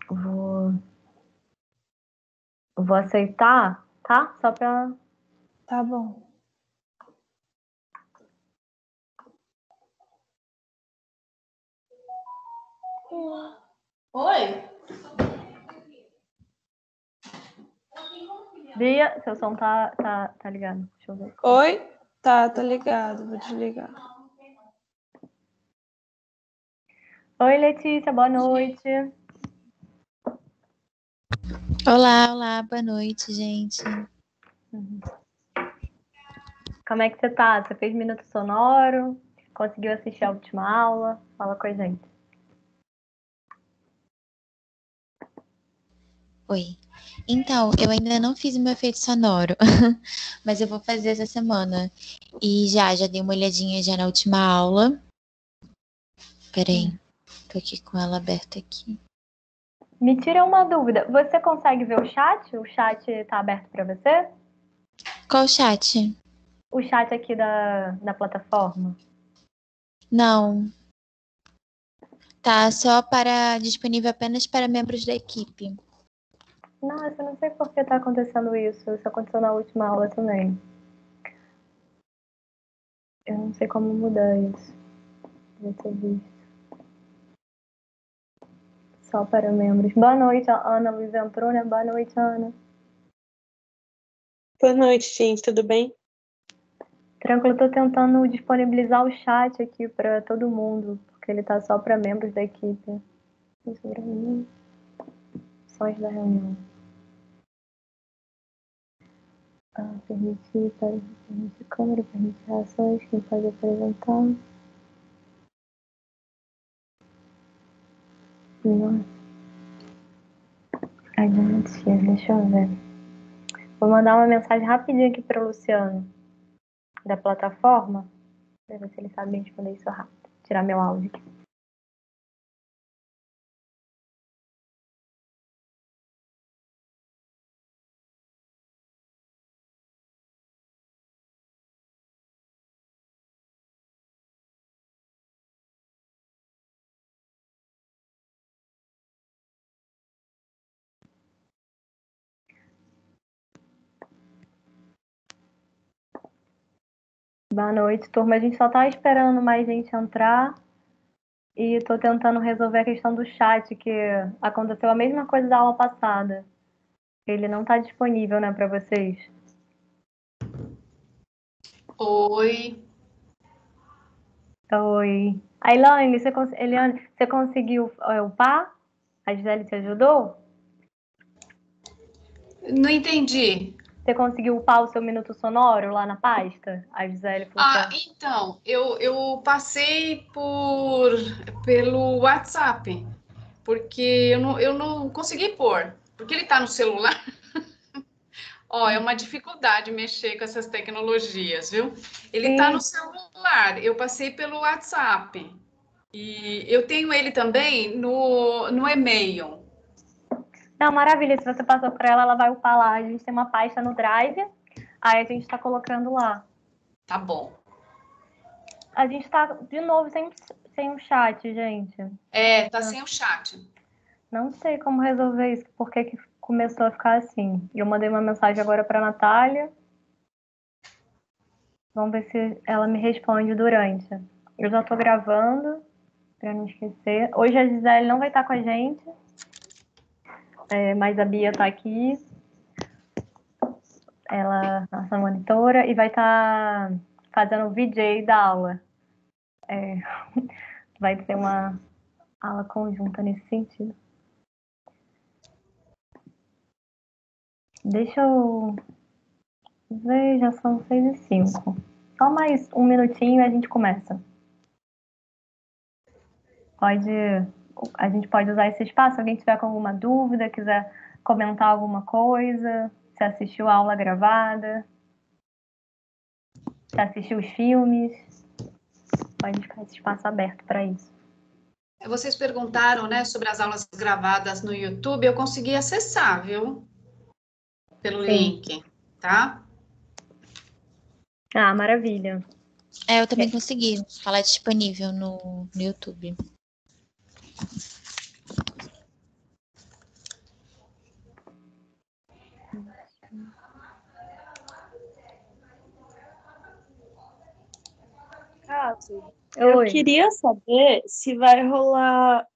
Vou, vou aceitar, tá? Só pra... Tá bom. Oi? Bia, seu som tá ligado. Deixa eu ver. Oi? Tá ligado. Vou desligar. Oi, Letícia, boa noite. Olá, boa noite, gente. Como é que você tá? Você fez minuto sonoro? Conseguiu assistir a última aula? Fala com a gente. Oi. Então, eu ainda não fiz o meu efeito sonoro, mas eu vou fazer essa semana. E já dei uma olhadinha já na última aula. Peraí, tô aqui com ela aberta aqui. Me tira uma dúvida. Você consegue ver o chat? O chat tá aberto para você? Qual chat? O chat aqui da plataforma? Não. Tá só disponível apenas para membros da equipe. Nossa, eu não sei por que tá acontecendo isso. Isso aconteceu na última aula também. Eu não sei como mudar isso. Devia ter visto. Só para membros. Boa noite, a Ana Luiz entrou, né? Boa noite, Ana. Boa noite, gente. Tudo bem? Tranquilo, eu tô tentando disponibilizar o chat aqui para todo mundo, porque ele tá só para membros da equipe. Sons da reunião. Permitir câmera, permitir reações, quem pode apresentar. Nossa. Ai, deixa eu ver. Vou mandar uma mensagem rapidinho aqui para o Luciano, da plataforma, para ver se ele sabe responder isso rápido. Tirar meu áudio aqui. Boa noite, turma. A gente só tá esperando mais gente entrar e tô tentando resolver a questão do chat, que aconteceu a mesma coisa da aula passada. Ele não tá disponível, né, para vocês. Oi. Oi. A Elaine, Eliane, você conseguiu upar? A Gisele te ajudou? Não entendi. Você conseguiu upar o seu minuto sonoro lá na pasta? A Gisele falou que... Então, eu passei pelo WhatsApp, porque eu não consegui pôr, porque ele tá no celular. Ó, é uma dificuldade mexer com essas tecnologias, viu? Ele tá Sim. no celular, eu passei pelo WhatsApp. E eu tenho ele também no e-mail. Não, maravilha. Se você passou para ela, ela vai upar lá. A gente tem uma pasta no Drive, aí a gente tá colocando lá. Tá bom. A gente tá, de novo, sem o chat, gente. Tá sem o chat. Não sei como resolver isso, porque que começou a ficar assim. Eu mandei uma mensagem agora para Natália. Vamos ver se ela me responde durante. Eu já tô gravando, para não esquecer. Hoje a Gisele não vai estar com a gente, mas a Bia tá aqui. Ela, nossa monitora, e vai estar fazendo o VJ da aula. Vai ser uma aula conjunta nesse sentido. Deixa eu ver, já são 6h05. Só mais um minutinho e a gente começa. A gente pode usar esse espaço, se alguém tiver com alguma dúvida, quiser comentar alguma coisa, se assistiu a aula gravada, se assistiu os filmes, pode ficar esse espaço aberto para isso. Vocês perguntaram, né, sobre as aulas gravadas no YouTube, eu consegui acessar, viu? Pelo link, tá? Ah, maravilha. Eu também consegui. Ela é disponível no YouTube. Cássio, eu Oi. queria saber se vai rolar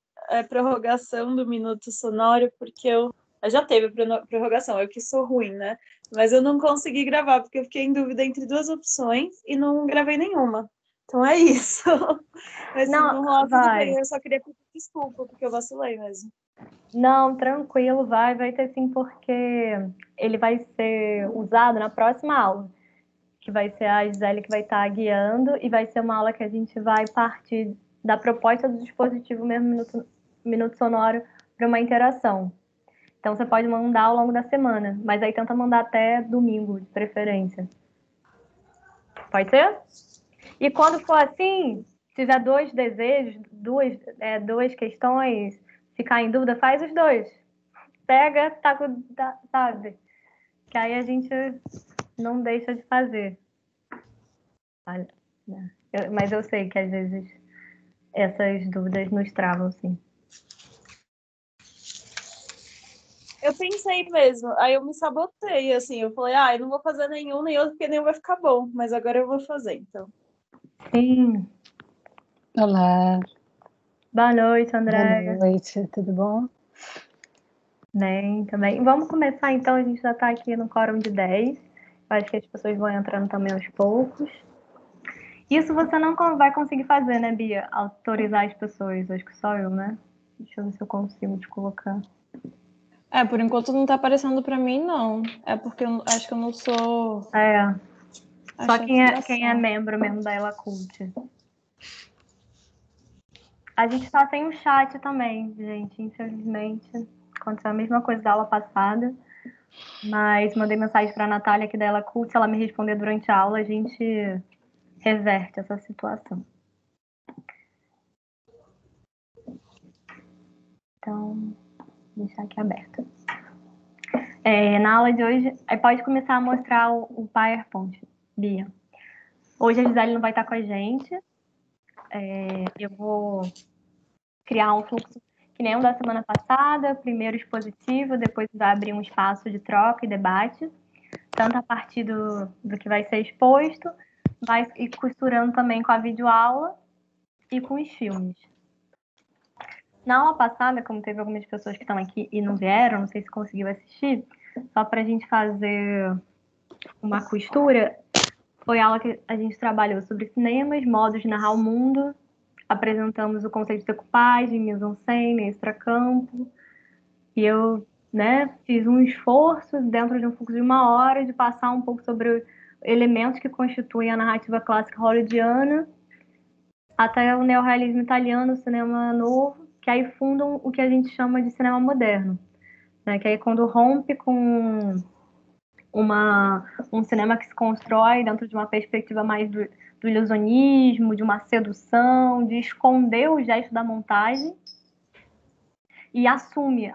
prorrogação do Minuto Sonoro, porque eu já teve prorrogação, eu que sou ruim, né? Mas eu não consegui gravar, porque eu fiquei em dúvida entre duas opções e não gravei nenhuma. Então é isso. Mas se Não, não rolar, tudo vai. bem. Eu só queria pedir desculpa, porque eu vacilei mesmo. Não, tranquilo, vai ter sim, porque ele vai ser usado na próxima aula, que vai ser a Gisele que vai estar guiando, e vai ser uma aula que a gente vai partir da proposta do dispositivo mesmo, minuto sonoro, para uma interação. Então você pode mandar ao longo da semana, mas aí tenta mandar até domingo, de preferência. Pode ser? E quando for assim, tiver dois desejos, duas questões, ficar em dúvida, faz os dois. Pega, sabe? Que aí a gente não deixa de fazer. Olha, né? Mas eu sei que às vezes essas dúvidas nos travam, sim. Eu pensei mesmo, aí eu me sabotei, assim, eu falei, eu não vou fazer nenhum nem outro, porque nenhum vai ficar bom, mas agora eu vou fazer, então. Sim. Olá, Boa noite, boa Andréia. noite, tudo bom? Bem, também. Vamos começar então, a gente já está aqui no quórum de 10. Acho que as pessoas vão entrando também aos poucos. Isso você não vai conseguir fazer, né, Bia? Autorizar as pessoas. Acho que só eu, né? Deixa eu ver se eu consigo te colocar. Por enquanto não tá aparecendo pra mim, não. É porque eu acho que eu não sou a Só chefe da quem é sala. membro mesmo da Ela Cult. A gente tá sem o chat também, gente, infelizmente. Aconteceu a mesma coisa da aula passada. Mas mandei mensagem pra Natália aqui da Ela Cult. Se ela me responder durante a aula, a gente reverte essa situação. Então, vou deixar aqui aberto. Na aula de hoje, pode começar a mostrar o PowerPoint, Bia. Hoje a Gisele não vai estar com a gente. Eu vou criar um fluxo que nem o da semana passada, primeiro expositivo, depois vai abrir um espaço de troca e debate, tanto a partir do que vai ser exposto, vai ir costurando também com a videoaula e com os filmes. Na aula passada, como teve algumas pessoas que estão aqui e não vieram, não sei se conseguiu assistir, só para a gente fazer uma costura, foi a aula que a gente trabalhou sobre cinemas, modos de narrar o mundo, apresentamos o conceito de decupagem, mise-en-scène, extracampo, e eu, fiz um esforço dentro de um fluxo de 1 hora de passar um pouco sobre elementos que constituem a narrativa clássica hollywoodiana até o neorrealismo italiano, o cinema novo, que aí fundam o que a gente chama de cinema moderno, né? Que aí quando rompe com um cinema que se constrói dentro de uma perspectiva mais do ilusionismo, de uma sedução, de esconder o gesto da montagem e assume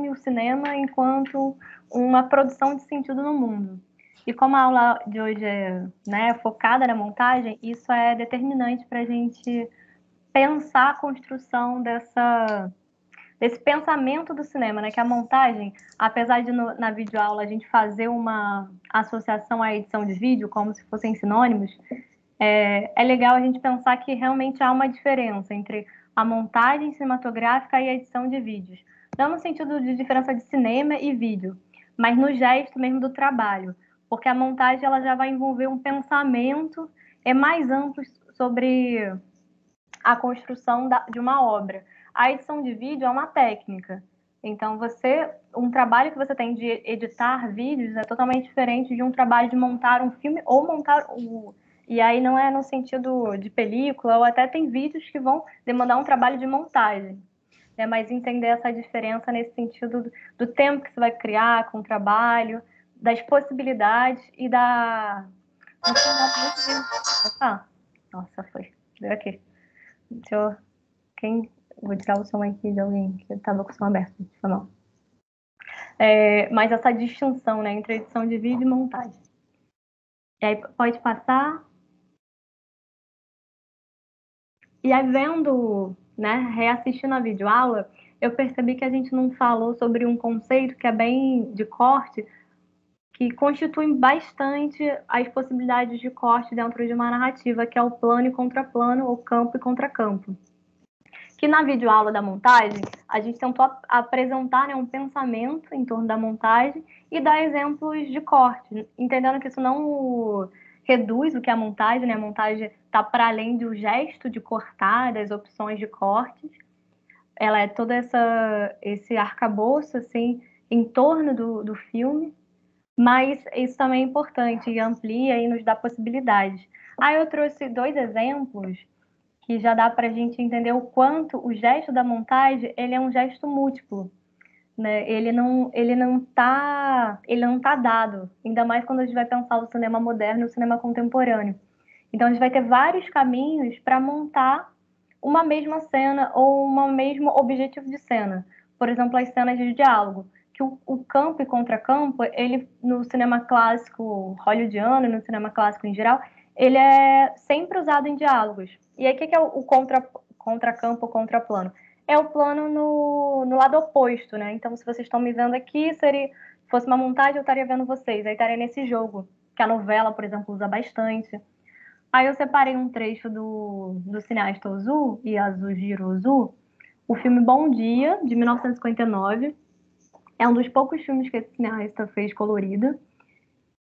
o cinema enquanto uma produção de sentido no mundo. E como a aula de hoje é focada na montagem, isso é determinante para a gente pensar a construção desse pensamento do cinema, né? Que a montagem, apesar de na videoaula a gente fazer uma associação à edição de vídeo, como se fossem sinônimos, é legal a gente pensar que realmente há uma diferença entre a montagem cinematográfica e a edição de vídeos. Não no sentido de diferença de cinema e vídeo, mas no gesto mesmo do trabalho. Porque a montagem ela já vai envolver um pensamento mais amplo sobre a construção de uma obra. A edição de vídeo é uma técnica. Então, um trabalho que você tem de editar vídeos é totalmente diferente de um trabalho de montar um filme ou montar e aí não é no sentido de película, ou até tem vídeos que vão demandar um trabalho de montagem. Mas entender essa diferença nesse sentido do tempo que você vai criar com o trabalho, das possibilidades e da... Opa! Nossa, foi. Deu aqui. Vou tirar o som aqui de alguém que estava com o som aberto. Foi mal. Mas essa distinção, né, entre edição de vídeo e montagem. E aí pode passar. E aí vendo, reassistindo a videoaula, eu percebi que a gente não falou sobre um conceito que é bem de corte, que constituem bastante as possibilidades de corte dentro de uma narrativa, que é o plano e contraplano, ou campo e contracampo. Que na videoaula da montagem, a gente tentou apresentar, né, um pensamento em torno da montagem e dar exemplos de corte, entendendo que isso não reduz o que é a montagem, né? A montagem está para além do gesto de cortar, das opções de cortes. Ela é todo esse arcabouço, assim, em torno do filme, mas isso também é importante e amplia e nos dá possibilidades. Aí eu trouxe 2 exemplos que já dá para a gente entender o quanto o gesto da montagem ele é um gesto múltiplo, né? Ele não tá dado, ainda mais quando a gente vai pensar o cinema moderno e o cinema contemporâneo. Então a gente vai ter vários caminhos para montar uma mesma cena ou um mesmo objetivo de cena. Por exemplo, as cenas de diálogo, que o campo e contracampo, ele no cinema clássico hollywoodiano e no cinema clássico em geral, ele é sempre usado em diálogos. E aí, o que é o contracampo ou contraplano? É o plano no lado oposto, né? Então, se vocês estão me vendo aqui, se fosse uma montagem, eu estaria vendo vocês. Aí estaria nesse jogo, que a novela, por exemplo, usa bastante. Aí eu separei um trecho do cineasta Ozu, Yasujiro Ozu, o filme Bom Dia, de 1959. É um dos poucos filmes que esse cineasta fez colorido.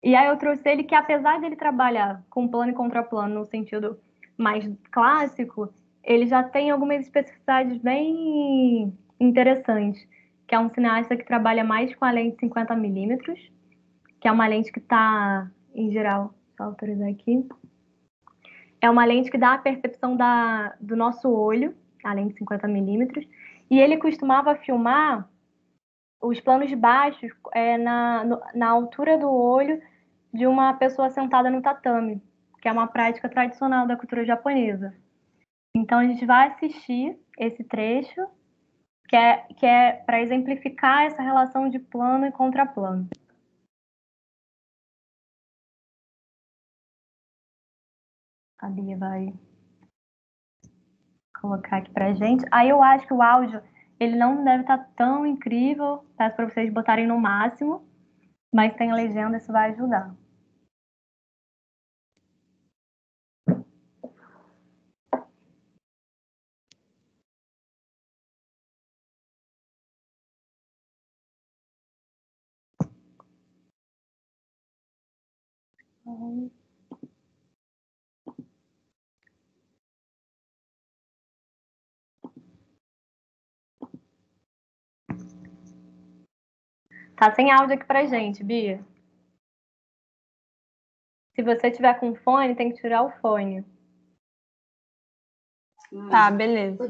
E aí eu trouxe ele que, apesar dele trabalhar com plano e contraplano no sentido mais clássico, ele já tem algumas especificidades bem interessantes, que é um cineasta que trabalha mais com a lente 50mm, que é uma lente que está, em geral, só autorizar aqui, é uma lente que dá a percepção do nosso olho, a lente 50mm, e ele costumava filmar os planos baixos na altura do olho de uma pessoa sentada no tatame, que é uma prática tradicional da cultura japonesa. Então a gente vai assistir esse trecho, que é para exemplificar essa relação de plano e contraplano. A Bia vai colocar aqui pra gente. Aí eu acho que o áudio, ele não deve estar tão incrível, peço para vocês botarem no máximo, mas tem legenda, isso vai ajudar. Tá sem áudio aqui pra gente, Bia. Se você tiver com fone, tem que tirar o fone. Tá, beleza.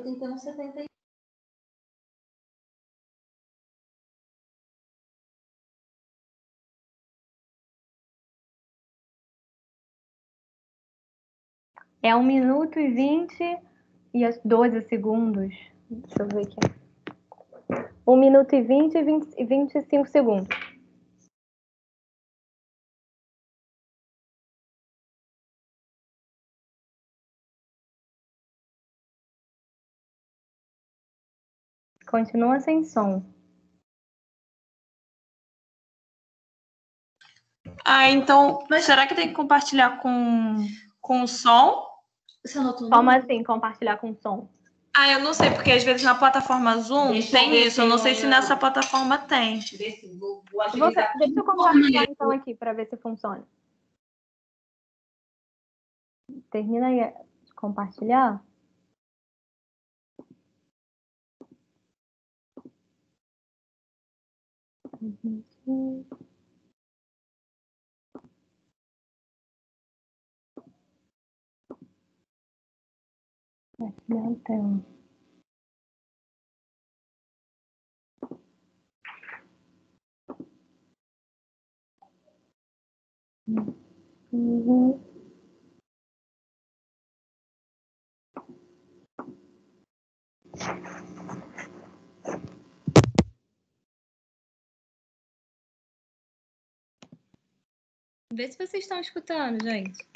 É 1 minuto e 20 e 12 segundos. Deixa eu ver aqui. 1 minuto e 20 e 25 segundos. Continua sem som. Ah, então, será que tem que compartilhar com o som? Como assim, compartilhar com som? Ah, eu não sei, porque às vezes na plataforma Zoom tem isso. Eu não sei se nessa plataforma tem. Deixa eu compartilhar então aqui para ver se funciona. Termina aí de compartilhar. Não tem. Uhum. Vê se vocês estão escutando, gente.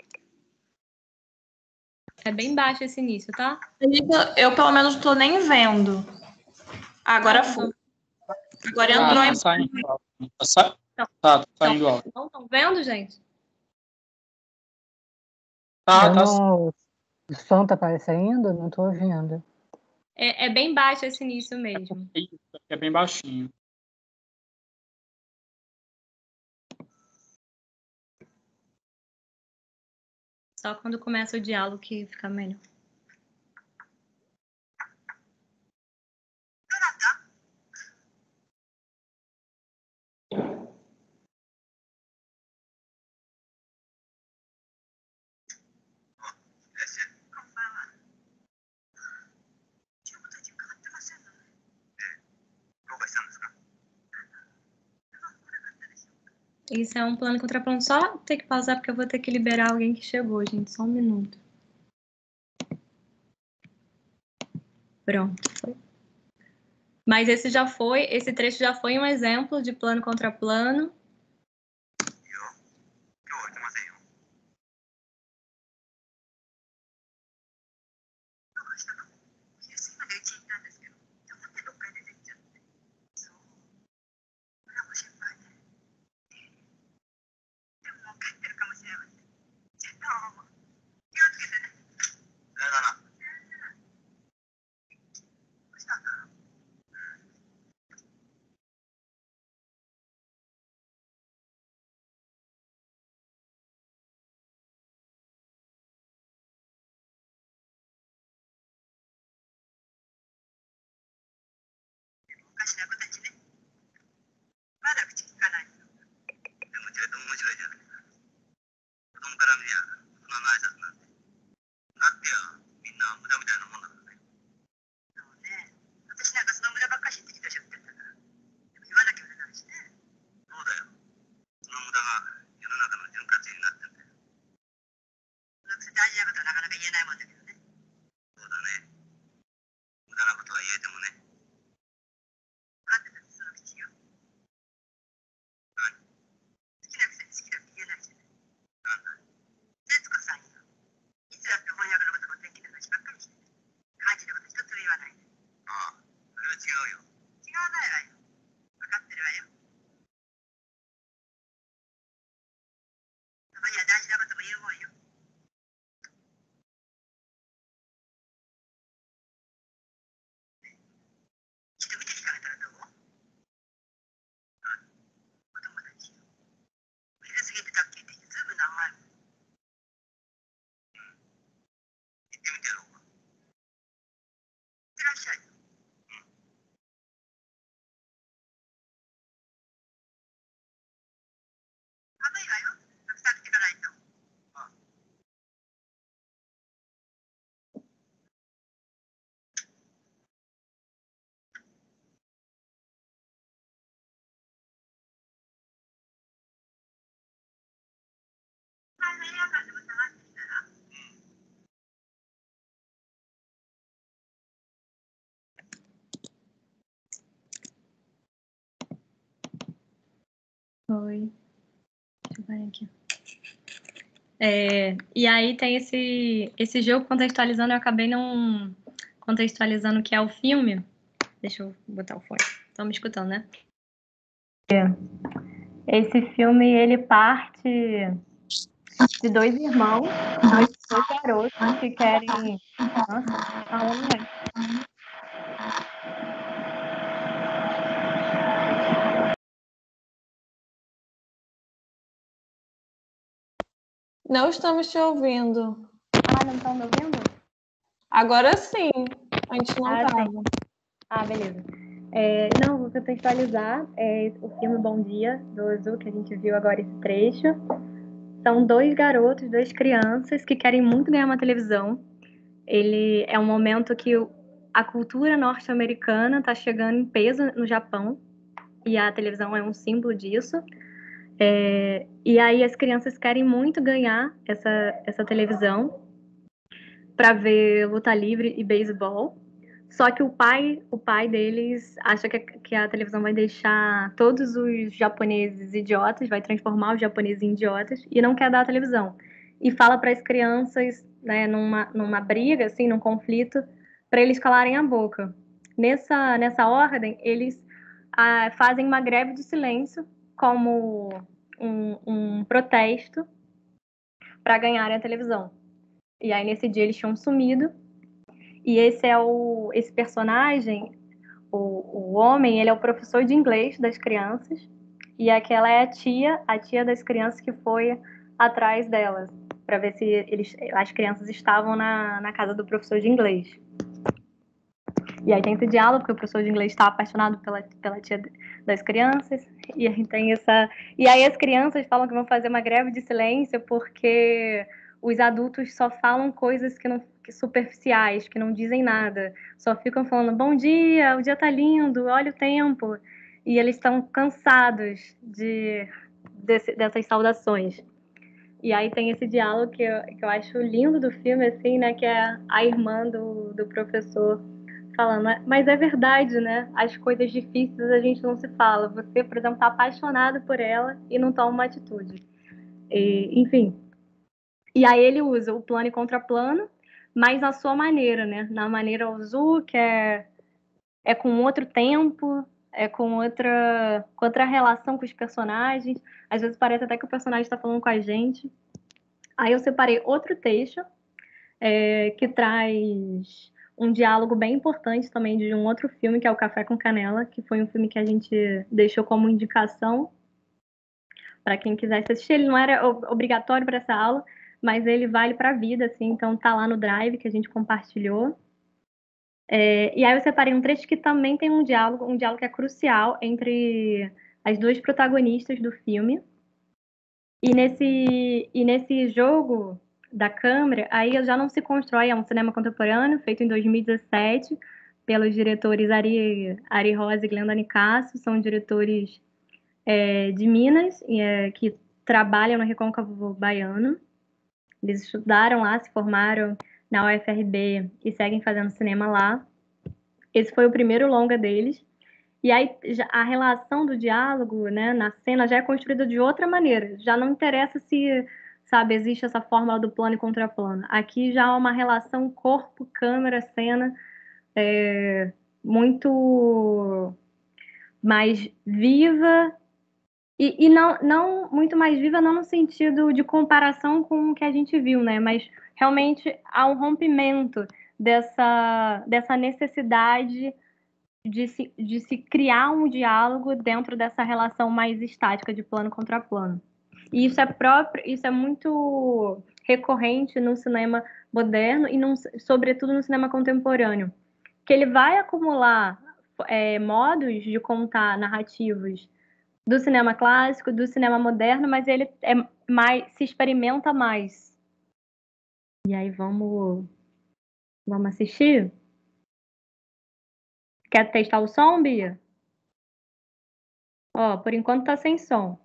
É bem baixo esse início, tá? Eu pelo menos não tô nem vendo. Agora foi. Agora entrou. Tá saindo áudio. Não estão vendo, gente? Tá, Eu tá. não... O som tá aparecendo? Não tô ouvindo. É bem baixo esse início mesmo. É bem baixinho. Só quando começa o diálogo que fica melhor. Isso é um plano contra plano. Só ter que pausar porque eu vou ter que liberar alguém que chegou, gente. Só um minuto. Pronto. Foi. Mas esse trecho já foi um exemplo de plano contra plano. Oi. Deixa eu ver aqui. E aí tem esse jogo contextualizando, eu acabei não contextualizando o que é o filme. Deixa eu botar o fone. Estão me escutando, né? Esse filme, ele parte de dois irmãos, dois garotos que querem... Nossa, aonde é? Não estamos te ouvindo. Ah, não estão me ouvindo? Agora sim. A gente não estava. Sim. Beleza. Não, vou contextualizar. O filme Bom Dia, do Azul, que a gente viu agora esse trecho. São dois garotos, duas crianças que querem muito ganhar uma televisão. Ele é um momento que a cultura norte-americana está chegando em peso no Japão. E a televisão é um símbolo disso. E aí as crianças querem muito ganhar essa televisão para ver luta livre e beisebol. Só que o pai deles acha que a televisão vai deixar todos os japoneses idiotas, vai transformar os japoneses em idiotas, e não quer dar a televisão. E fala para as crianças, né, numa briga, assim, num conflito, para eles calarem a boca. Nessa ordem, eles fazem uma greve de silêncio como um protesto para ganharem a televisão. E aí, nesse dia, eles tinham sumido. E esse personagem, o homem, ele é o professor de inglês das crianças. E aquela é a tia das crianças que foi atrás delas, para ver se as crianças estavam na casa do professor de inglês. E aí tem esse diálogo, porque o professor de inglês está apaixonado pela tia das crianças. E aí tem essa. E aí as crianças falam que vão fazer uma greve de silêncio porque os adultos só falam coisas que superficiais, que não dizem nada. Só ficam falando, bom dia, o dia tá lindo, olha o tempo. E eles estão cansados dessas saudações. E aí tem esse diálogo que eu acho lindo do filme, assim, né? Que é a irmã do professor falando, mas é verdade, né? As coisas difíceis a gente não se fala. Você, por exemplo, tá apaixonado por ela e não toma uma atitude. Enfim. E aí ele usa o plano e contraplano, mas na sua maneira, né? Na maneira Ozu, que é com outro tempo, é com outra relação com os personagens. Às vezes parece até que o personagem está falando com a gente. Aí eu separei outro texto que traz um diálogo bem importante também de um outro filme, que é o Café com Canela, que foi um filme que a gente deixou como indicação para quem quisesse assistir. Ele não era obrigatório para essa aula, mas ele vale para a vida, assim, então tá lá no Drive que a gente compartilhou. E aí eu separei um trecho que também tem um diálogo que é crucial entre as duas protagonistas do filme. E nesse jogo da câmera, aí já não se constrói, é um cinema contemporâneo, feito em 2017, pelos diretores Ari Rosa e Glenda Nicásio, são diretores de Minas, que trabalham no Recôncavo Baiano. Eles estudaram lá, se formaram na UFRB e seguem fazendo cinema lá. Esse foi o primeiro longa deles. E aí a relação do diálogo, né, na cena já é construída de outra maneira. Já não interessa se, sabe, existe essa fórmula do plano e contraplano. Aqui já há uma relação corpo, câmera, cena muito mais viva e não muito mais viva, não no sentido de comparação com o que a gente viu, né? Mas realmente há um rompimento dessa necessidade de se criar um diálogo dentro dessa relação mais estática de plano contra plano. E isso é muito recorrente no cinema moderno e, sobretudo, no cinema contemporâneo, que ele vai acumular modos de contar narrativos do cinema clássico, do cinema moderno, mas ele se experimenta mais. E aí vamos assistir? Quer testar o som, Bia? Ó, por enquanto tá sem som.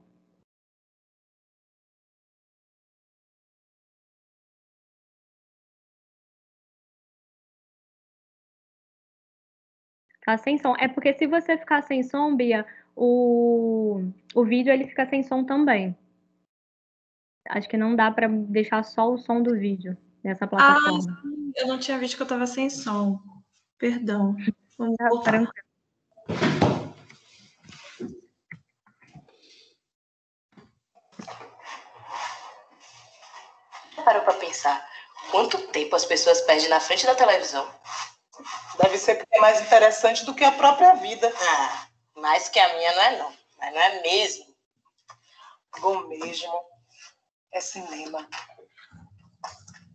Tá sem som. É porque se você ficar sem som, Bia, o vídeo ele fica sem som também. Acho que não dá para deixar só o som do vídeo nessa plataforma. Eu não tinha visto que eu tava sem som. Perdão. Vamos voltar. Tranquilo. Parou para pensar quanto tempo as pessoas perdem na frente da televisão? Deve ser porque é mais interessante do que a própria vida. Ah, mais que a minha não é não. Mas não é mesmo. Bom mesmo. É cinema.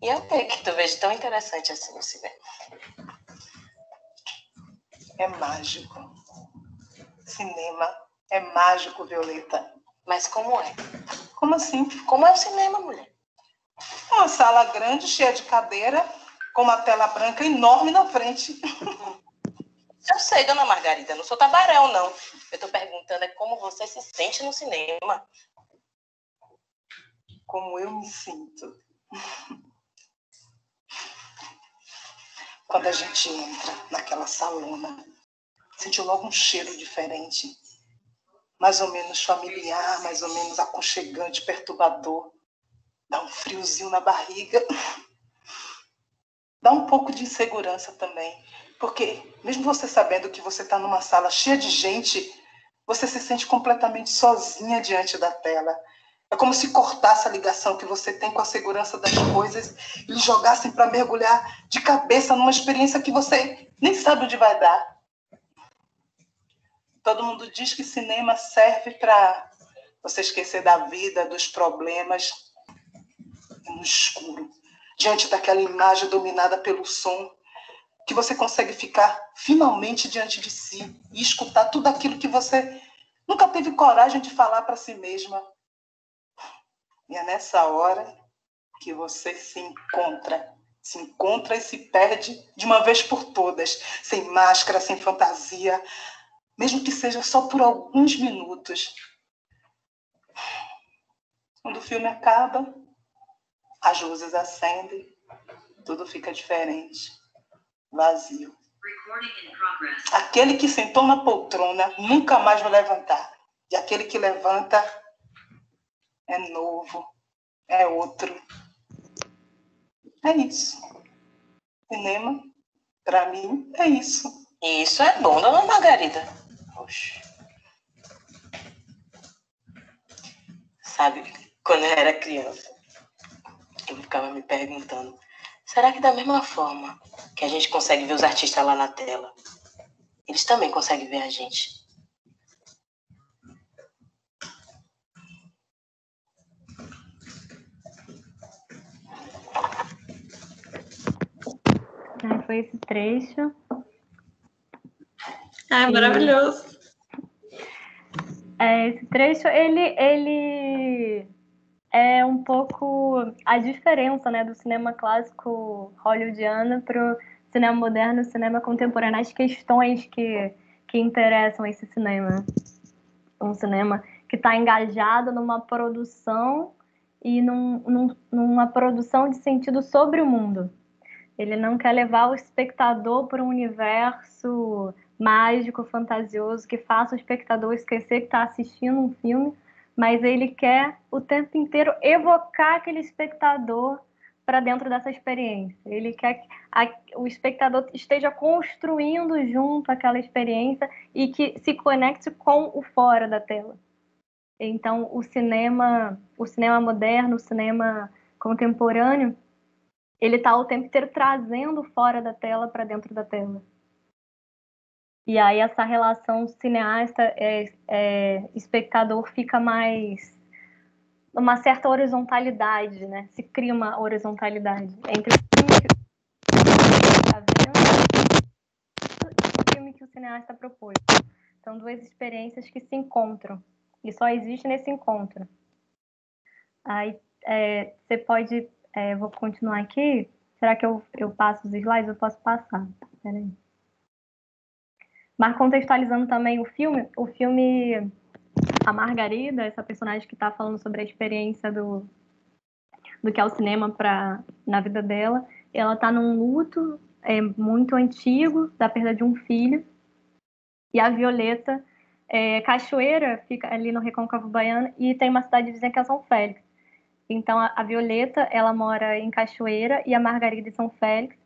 E é o que tu vês tão interessante assim no cinema? É mágico. Cinema é mágico, Violeta. Mas como é? Como assim? Como é o cinema, mulher? Uma sala grande, cheia de cadeira, com uma tela branca enorme na frente. Eu sei, dona Margarida, não sou tabaréu, não. Eu tô perguntando como você se sente no cinema. Como eu me sinto. Quando a gente entra naquela salona, sente logo um cheiro diferente. Mais ou menos familiar, mais ou menos aconchegante, perturbador. Dá um friozinho na barriga. Dá um pouco de insegurança também. Porque mesmo você sabendo que você está numa sala cheia de gente, você se sente completamente sozinha diante da tela. É como se cortasse a ligação que você tem com a segurança das coisas e lhe jogassem para mergulhar de cabeça numa experiência que você nem sabe onde vai dar. Todo mundo diz que cinema serve para você esquecer da vida, dos problemas, e no escuro, diante daquela imagem dominada pelo som, que você consegue ficar finalmente diante de si e escutar tudo aquilo que você nunca teve coragem de falar para si mesma. E é nessa hora que você se encontra e se perde de uma vez por todas, sem máscara, sem fantasia, mesmo que seja só por alguns minutos. Quando o filme acaba, as luzes acendem, tudo fica diferente, vazio. Aquele que sentou na poltrona nunca mais vai levantar. E aquele que levanta é novo, é outro. É isso. Cinema, para mim, é isso. E isso é bom, dona Margarida. Oxe. Sabe, quando eu era criança, eu ficava me perguntando, será que da mesma forma que a gente consegue ver os artistas lá na tela, eles também conseguem ver a gente? Foi esse trecho. Ai, maravilhoso. Esse trecho, ele é um pouco a diferença, né, do cinema clássico hollywoodiano para o cinema moderno, cinema contemporâneo, as questões que interessam esse cinema. Um cinema que está engajado numa produção e numa produção de sentido sobre o mundo. Ele não quer levar o espectador para um universo mágico, fantasioso, que faça o espectador esquecer que está assistindo um filme, mas ele quer o tempo inteiro evocar aquele espectador para dentro dessa experiência. Ele quer que o espectador esteja construindo junto aquela experiência e que se conecte com o fora da tela. Então, o cinema moderno, o cinema contemporâneo, ele está o tempo inteiro trazendo fora da tela para dentro da tela. E aí essa relação cineasta-espectador fica mais uma certa horizontalidade, né? Se cria uma horizontalidade entre o filme que está vendo e o filme que o cineasta propôs. São duas experiências que se encontram e só existe nesse encontro. Aí você pode... vou continuar aqui. Será que eu passo os slides? Eu posso passar. Peraí. Mas contextualizando também o filme A Margarida, essa personagem que está falando sobre a experiência do que é o cinema na vida dela, ela está num luto muito antigo da perda de um filho. E a Violeta, Cachoeira, fica ali no Recôncavo Baiano, e tem uma cidade vizinha que é São Félix. Então, a Violeta, ela mora em Cachoeira e a Margarida em São Félix.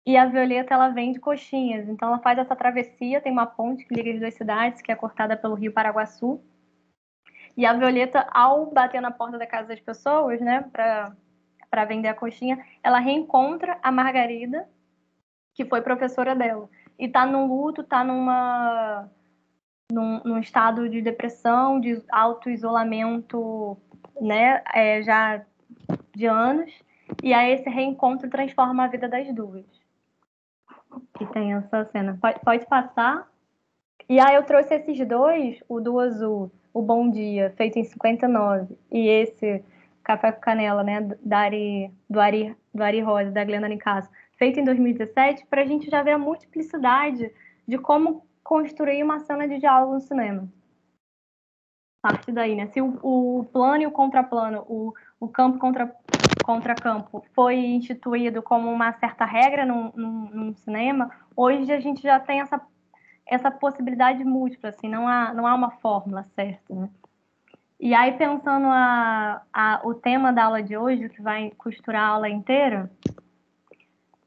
E a Violeta, ela vende coxinhas. Então, ela faz essa travessia, tem uma ponte que liga as duas cidades, que é cortada pelo Rio Paraguaçu. E a Violeta, ao bater na porta da casa das pessoas, né, para vender a coxinha, ela reencontra a Margarida, que foi professora dela. E tá num luto, tá num estado de depressão, de auto-isolamento, né, já de anos. E aí esse reencontro transforma a vida das duas. Que tem essa cena. Pode passar. E aí eu trouxe esses dois, o do Azul, o Bom Dia, feito em 59, e esse Café com Canela, né, do Ari Rosa, da Glenda Nicasso, feito em 2017, para a gente já ver a multiplicidade de como construir uma cena de diálogo no cinema. A partir daí, né? Se o plano e o contraplano, o campo contra campo foi instituído como uma certa regra num cinema, hoje a gente já tem essa possibilidade múltipla, assim, não há uma fórmula certa, né? E aí, pensando o tema da aula de hoje, que vai costurar a aula inteira,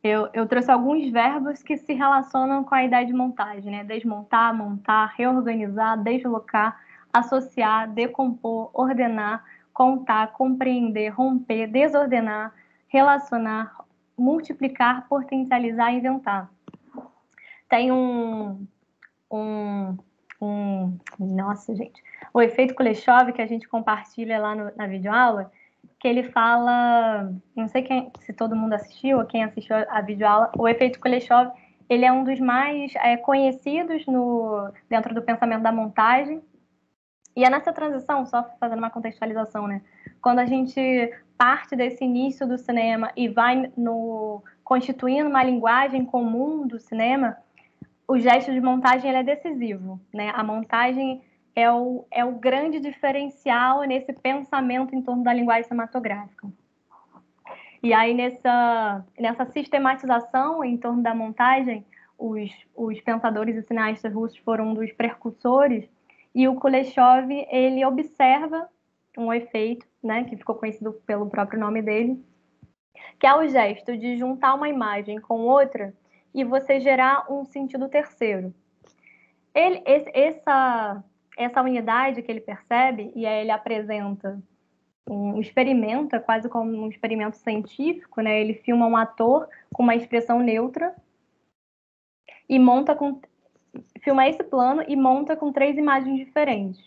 Eu trouxe alguns verbos que se relacionam com a ideia de montagem, né? Desmontar, montar, reorganizar, deslocar, associar, decompor, ordenar, contar, compreender, romper, desordenar, relacionar, multiplicar, potencializar, inventar. Tem nossa, gente, o efeito Kuleshov que a gente compartilha lá na videoaula, que ele fala, não sei se todo mundo assistiu ou quem assistiu a videoaula, o efeito Kuleshov, ele é um dos mais conhecidos dentro do pensamento da montagem. E é nessa transição, só fazendo uma contextualização, né? Quando a gente parte desse início do cinema e vai constituindo uma linguagem comum do cinema, o gesto de montagem ele é decisivo, né? A montagem é o grande diferencial nesse pensamento em torno da linguagem cinematográfica. E aí, nessa sistematização em torno da montagem, os pensadores e cineastas russos foram um dos precursores, e o Kuleshov, ele observa um efeito, né, que ficou conhecido pelo próprio nome dele, que é o gesto de juntar uma imagem com outra e você gerar um sentido terceiro. Essa unidade que ele percebe, e aí ele apresenta um experimento, é quase como um experimento científico, né? Ele filma um ator com uma expressão neutra e filma esse plano e monta com 3 imagens diferentes.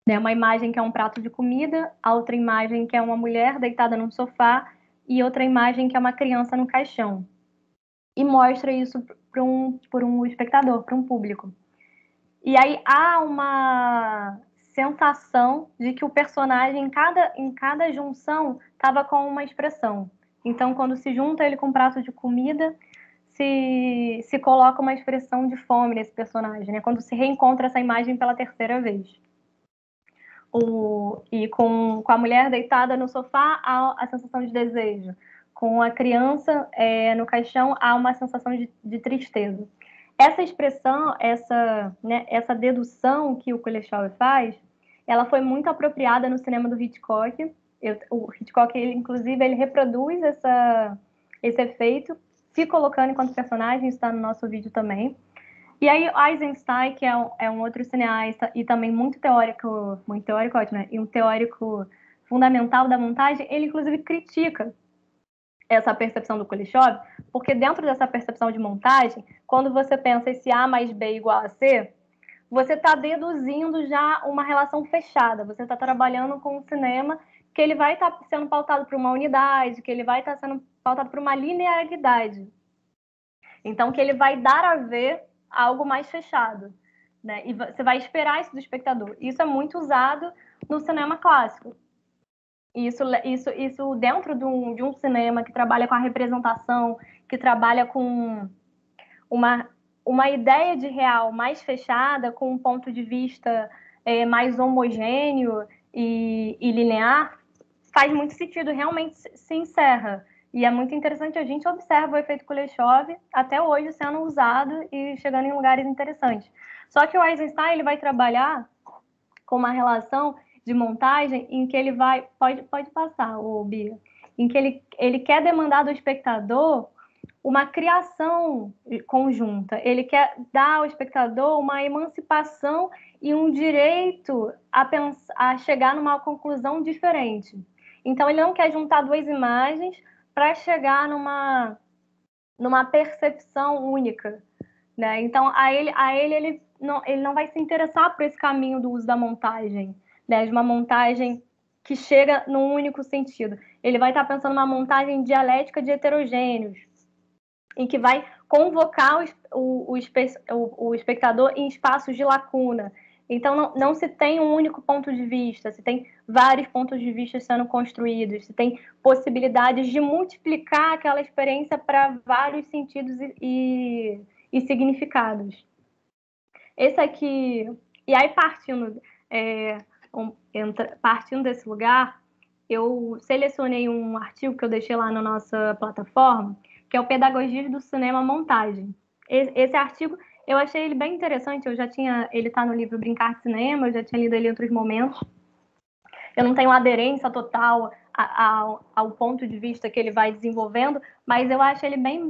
Uma imagem que é um prato de comida, a outra imagem que é uma mulher deitada num sofá e outra imagem que é uma criança no caixão. E mostra isso para um espectador, para um público. E aí há uma sensação de que o personagem, em cada junção, estava com uma expressão. Então, quando se junta ele com um prato de comida, se coloca uma expressão de fome nesse personagem, né? Quando se reencontra essa imagem pela terceira vez. E com a mulher deitada no sofá, há a sensação de desejo. Com a criança no caixão, há uma sensação de tristeza. Essa expressão, essa dedução que o Kuleshov faz, ela foi muito apropriada no cinema do Hitchcock. O Hitchcock, inclusive, ele reproduz esse efeito, se colocando enquanto personagem, isso está no nosso vídeo também. E aí Eisenstein, que é um outro cineasta e também muito teórico, ótimo, né? E um teórico fundamental da montagem, ele inclusive critica essa percepção do Kuleshov, porque dentro dessa percepção de montagem, quando você pensa esse A mais B igual a C, você está deduzindo já uma relação fechada, você está trabalhando com um cinema que ele vai estar sendo pautado por uma unidade, que ele vai estar sendo pautado por uma linearidade. Então, que ele vai dar a ver algo mais fechado, né? E você vai esperar isso do espectador. Isso é muito usado no cinema clássico. Isso dentro de um cinema que trabalha com a representação, que trabalha com uma ideia de real mais fechada, com um ponto de vista mais homogêneo e linear, faz muito sentido, realmente se encerra. E é muito interessante, a gente observa o efeito Kuleshov até hoje sendo usado e chegando em lugares interessantes. Só que o Eisenstein ele vai trabalhar com uma relação de montagem em que ele pode passar, Bia, em que ele quer demandar do espectador uma criação conjunta. Ele quer dar ao espectador uma emancipação e um direito a chegar numa conclusão diferente. Então, ele não quer juntar 2 imagens para chegar numa percepção única, né? Então, ele não vai se interessar por esse caminho do uso da montagem, né? De uma montagem que chega num único sentido. Ele vai estar pensando numa montagem dialética de heterogêneos, em que vai convocar o espectador em espaços de lacuna. Então, não se tem um único ponto de vista, se tem vários pontos de vista sendo construídos, se tem possibilidades de multiplicar aquela experiência para vários sentidos e significados. Esse aqui... E aí, partindo desse lugar, eu selecionei um artigo que eu deixei lá na nossa plataforma, que é o Pedagogia do Cinema Montagem. Esse artigo, eu achei ele bem interessante, ele está no livro Brincar de Cinema, eu já tinha lido ele em outros momentos. Eu não tenho aderência total ao ponto de vista que ele vai desenvolvendo, mas eu acho ele bem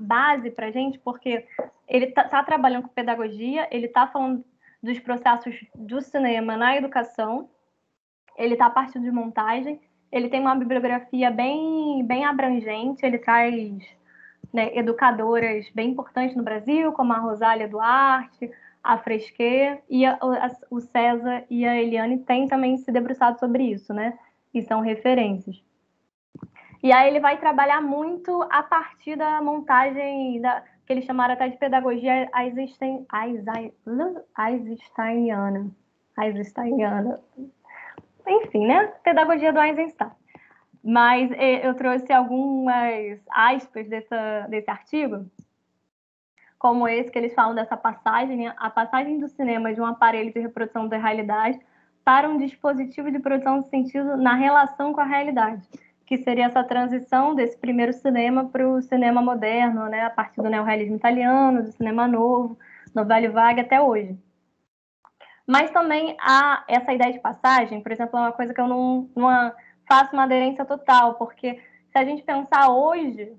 base para a gente, porque ele tá trabalhando com pedagogia, ele está falando dos processos do cinema na educação, ele está partindo de montagem, ele tem uma bibliografia bem abrangente, ele traz, né, educadoras bem importantes no Brasil, como a Rosália Duarte, a Fresquet, e o César e a Eliane têm também se debruçado sobre isso, né? E são referências. E aí ele vai trabalhar muito a partir da montagem, que eles chamaram até de pedagogia einsteiniana. Enfim, né? Pedagogia do Eisenstein. Mas eu trouxe algumas aspas desse artigo, como esse que eles falam dessa passagem, a passagem do cinema de um aparelho de reprodução da realidade para um dispositivo de produção de sentido na relação com a realidade, que seria essa transição desse primeiro cinema para o cinema moderno, né, a partir do neorrealismo italiano, do cinema novo, Novelle Vague até hoje. Mas também há essa ideia de passagem, por exemplo, é uma coisa que eu não faço uma aderência total, porque se a gente pensar hoje,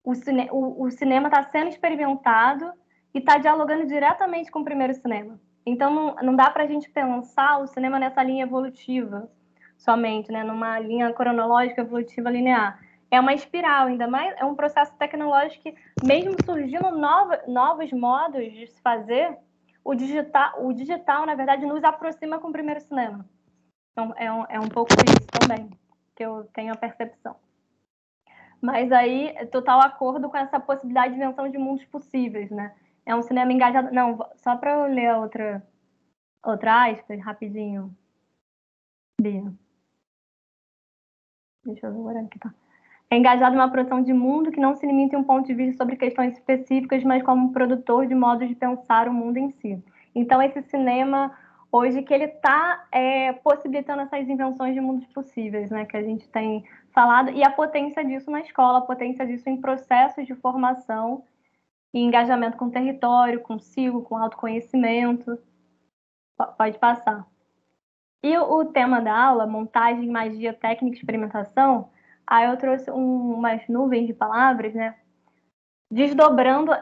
o cinema está sendo experimentado e está dialogando diretamente com o primeiro cinema. Então, não dá para a gente pensar o cinema nessa linha evolutiva somente, né? Numa linha cronológica evolutiva linear. É uma espiral, ainda mais, é um processo tecnológico que, mesmo surgindo novos modos de se fazer, o digital, na verdade, nos aproxima com o primeiro cinema. Então, é um pouco isso também, que eu tenho a percepção. Mas aí, total acordo com essa possibilidade de invenção de mundos possíveis, né? É um cinema engajado... Não, só para eu ler a outra aspas, rapidinho. Bia. Deixa eu ver agora aqui, tá. É engajado em uma produção de mundo que não se limita em um ponto de vista sobre questões específicas, mas como produtor de modos de pensar o mundo em si. Então, esse cinema, hoje, que ele está possibilitando essas invenções de mundos possíveis, né? Que a gente tem falado, e a potência disso na escola, a potência disso em processos de formação e engajamento com o território, consigo, com autoconhecimento. Pode passar. E o tema da aula, montagem, magia, técnica e experimentação, aí eu trouxe umas nuvens de palavras, né? Desdobrando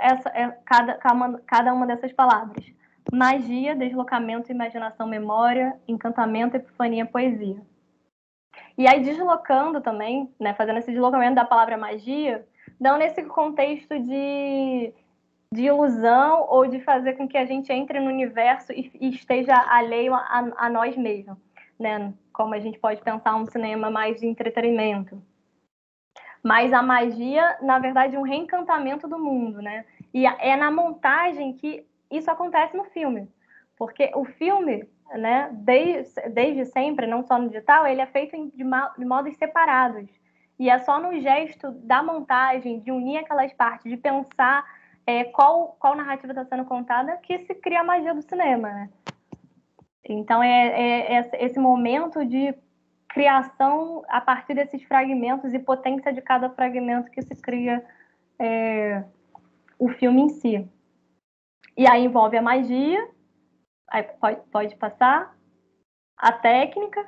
cada uma dessas palavras. Magia, deslocamento, imaginação, memória, encantamento, epifania, poesia. E aí, deslocando também, né, fazendo esse deslocamento da palavra magia, não nesse contexto de ilusão ou de fazer com que a gente entre no universo e esteja alheio a nós mesmos, né? Como a gente pode pensar um cinema mais de entretenimento. Mas a magia, na verdade, é um reencantamento do mundo, né? E é na montagem que isso acontece no filme. Porque o filme, né, desde sempre, não só no digital, ele é feito de modos separados. E é só no gesto da montagem, de unir aquelas partes, de pensar qual narrativa está sendo contada, que se cria a magia do cinema, né? Então, esse momento de criação a partir desses fragmentos e potência de cada fragmento que se cria o filme em si. E aí envolve a magia, aí pode passar, a técnica,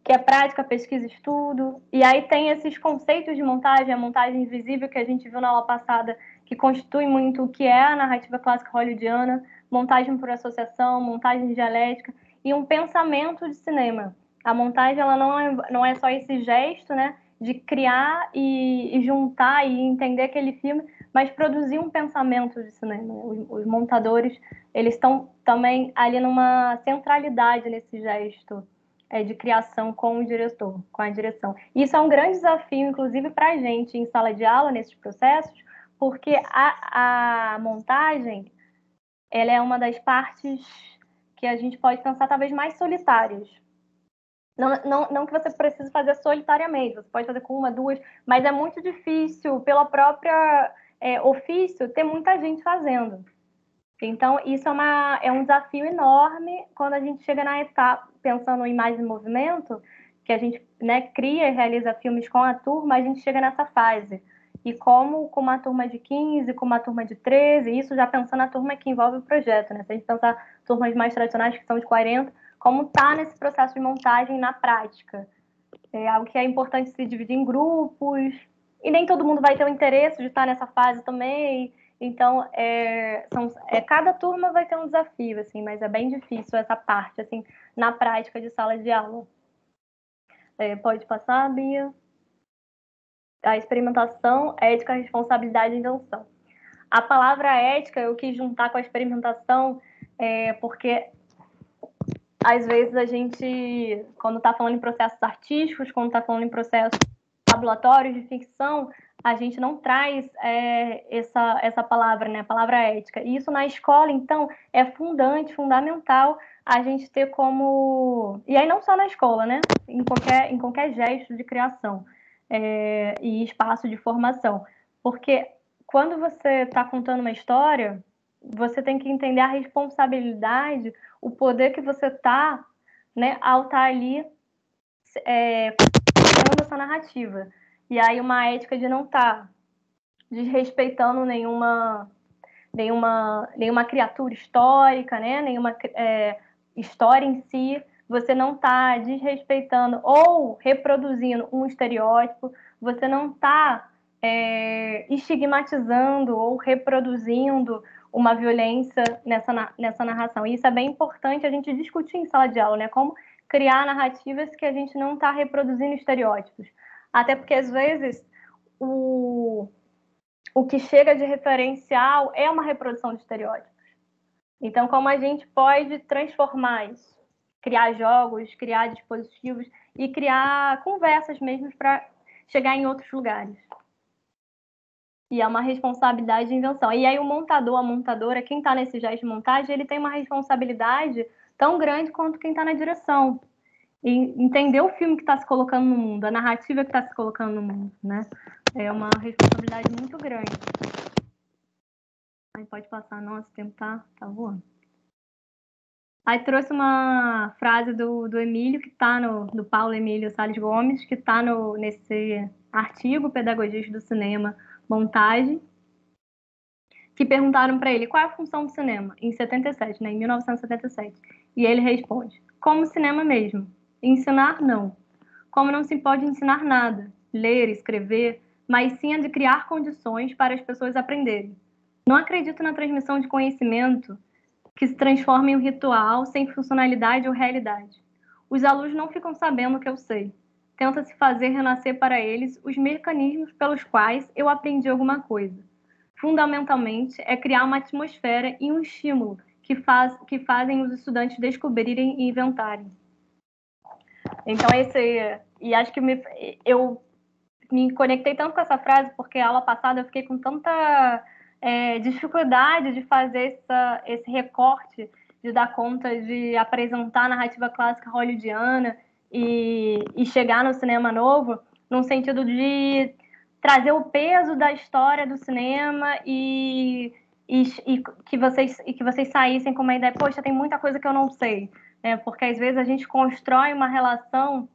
que é prática, pesquisa, estudo, e aí tem esses conceitos de montagem, a montagem invisível que a gente viu na aula passada, que constitui muito o que é a narrativa clássica hollywoodiana, montagem por associação, montagem dialética, e um pensamento de cinema. A montagem, ela não é só esse gesto, né, de criar e juntar e entender aquele filme, mas produzir um pensamento de cinema. Os montadores, eles estão também ali numa centralidade nesse gesto de criação com o diretor, com a direção. Isso é um grande desafio, inclusive, para a gente em sala de aula, nesses processos, porque a montagem, ela é uma das partes que a gente pode pensar talvez mais solitárias. Não que você precise fazer solitariamente, você pode fazer com uma, duas, mas é muito difícil, pela própria ofício, ter muita gente fazendo. Então, isso é um desafio enorme quando a gente chega na etapa, pensando em imagem e movimento, que a gente, né, cria e realiza filmes com a turma, a gente chega nessa fase. E como com uma turma de 15, com uma turma de 13, isso já pensando na turma que envolve o projeto, né? Se a gente pensar turmas mais tradicionais, que são de 40, como está nesse processo de montagem na prática. É algo que é importante se dividir em grupos, e nem todo mundo vai ter o interesse de estar nessa fase também. Então, cada turma vai ter um desafio, assim, mas é bem difícil essa parte, assim, na prática de sala de aula. Pode passar, Bia? A experimentação, ética, responsabilidade e invenção. A palavra ética eu quis juntar com a experimentação, porque às vezes a gente, quando está falando em processos artísticos, quando está falando em processos tabulatórios de ficção, a gente não traz essa palavra, né? A palavra ética. E isso na escola, então, é fundamental a gente ter como... E aí não só na escola, né? Em qualquer gesto de criação e espaço de formação. Porque quando você está contando uma história, você tem que entender a responsabilidade, o poder que você está, né, ao estar ali criando essa narrativa. E aí uma ética de não estar desrespeitando nenhuma criatura histórica, né? Nenhuma história em si. Você não está desrespeitando ou reproduzindo um estereótipo. Você não está estigmatizando ou reproduzindo uma violência nessa narração. E isso é bem importante a gente discutir em sala de aula, né? Como criar narrativas que a gente não está reproduzindo estereótipos. Até porque, às vezes, o que chega de referencial é uma reprodução de estereótipos. Então, como a gente pode transformar isso? Criar jogos, criar dispositivos e criar conversas mesmo para chegar em outros lugares. E é uma responsabilidade de invenção. E aí o montador, a montadora, quem está nesse gesto de montagem, ele tem uma responsabilidade tão grande quanto quem está na direção. E entender o filme que está se colocando no mundo, a narrativa que está se colocando no mundo, né? É uma responsabilidade muito grande. Aí pode passar, nossa, o tempo tá voando. Aí trouxe uma frase do Emílio, que está do Paulo Emílio Salles Gomes, que está nesse artigo Pedagogia do Cinema, Montagem, que perguntaram para ele qual é a função do cinema, em 77, né, em 1977. E ele responde, como cinema mesmo. Ensinar, não. Como não se pode ensinar nada, ler, escrever, mas sim a de criar condições para as pessoas aprenderem. Não acredito na transmissão de conhecimento que se transforma em um ritual sem funcionalidade ou realidade. Os alunos não ficam sabendo o que eu sei. Tenta-se fazer renascer para eles os mecanismos pelos quais eu aprendi alguma coisa. Fundamentalmente, é criar uma atmosfera e um estímulo que fazem os estudantes descobrirem e inventarem. Então, e acho que eu me conectei tanto com essa frase, porque a aula passada eu fiquei com tanta dificuldade de fazer esse recorte, de dar conta de apresentar a narrativa clássica hollywoodiana e chegar no cinema novo, num sentido de trazer o peso da história do cinema e que vocês saíssem com uma ideia, poxa, tem muita coisa que eu não sei, né? Porque às vezes a gente constrói uma relação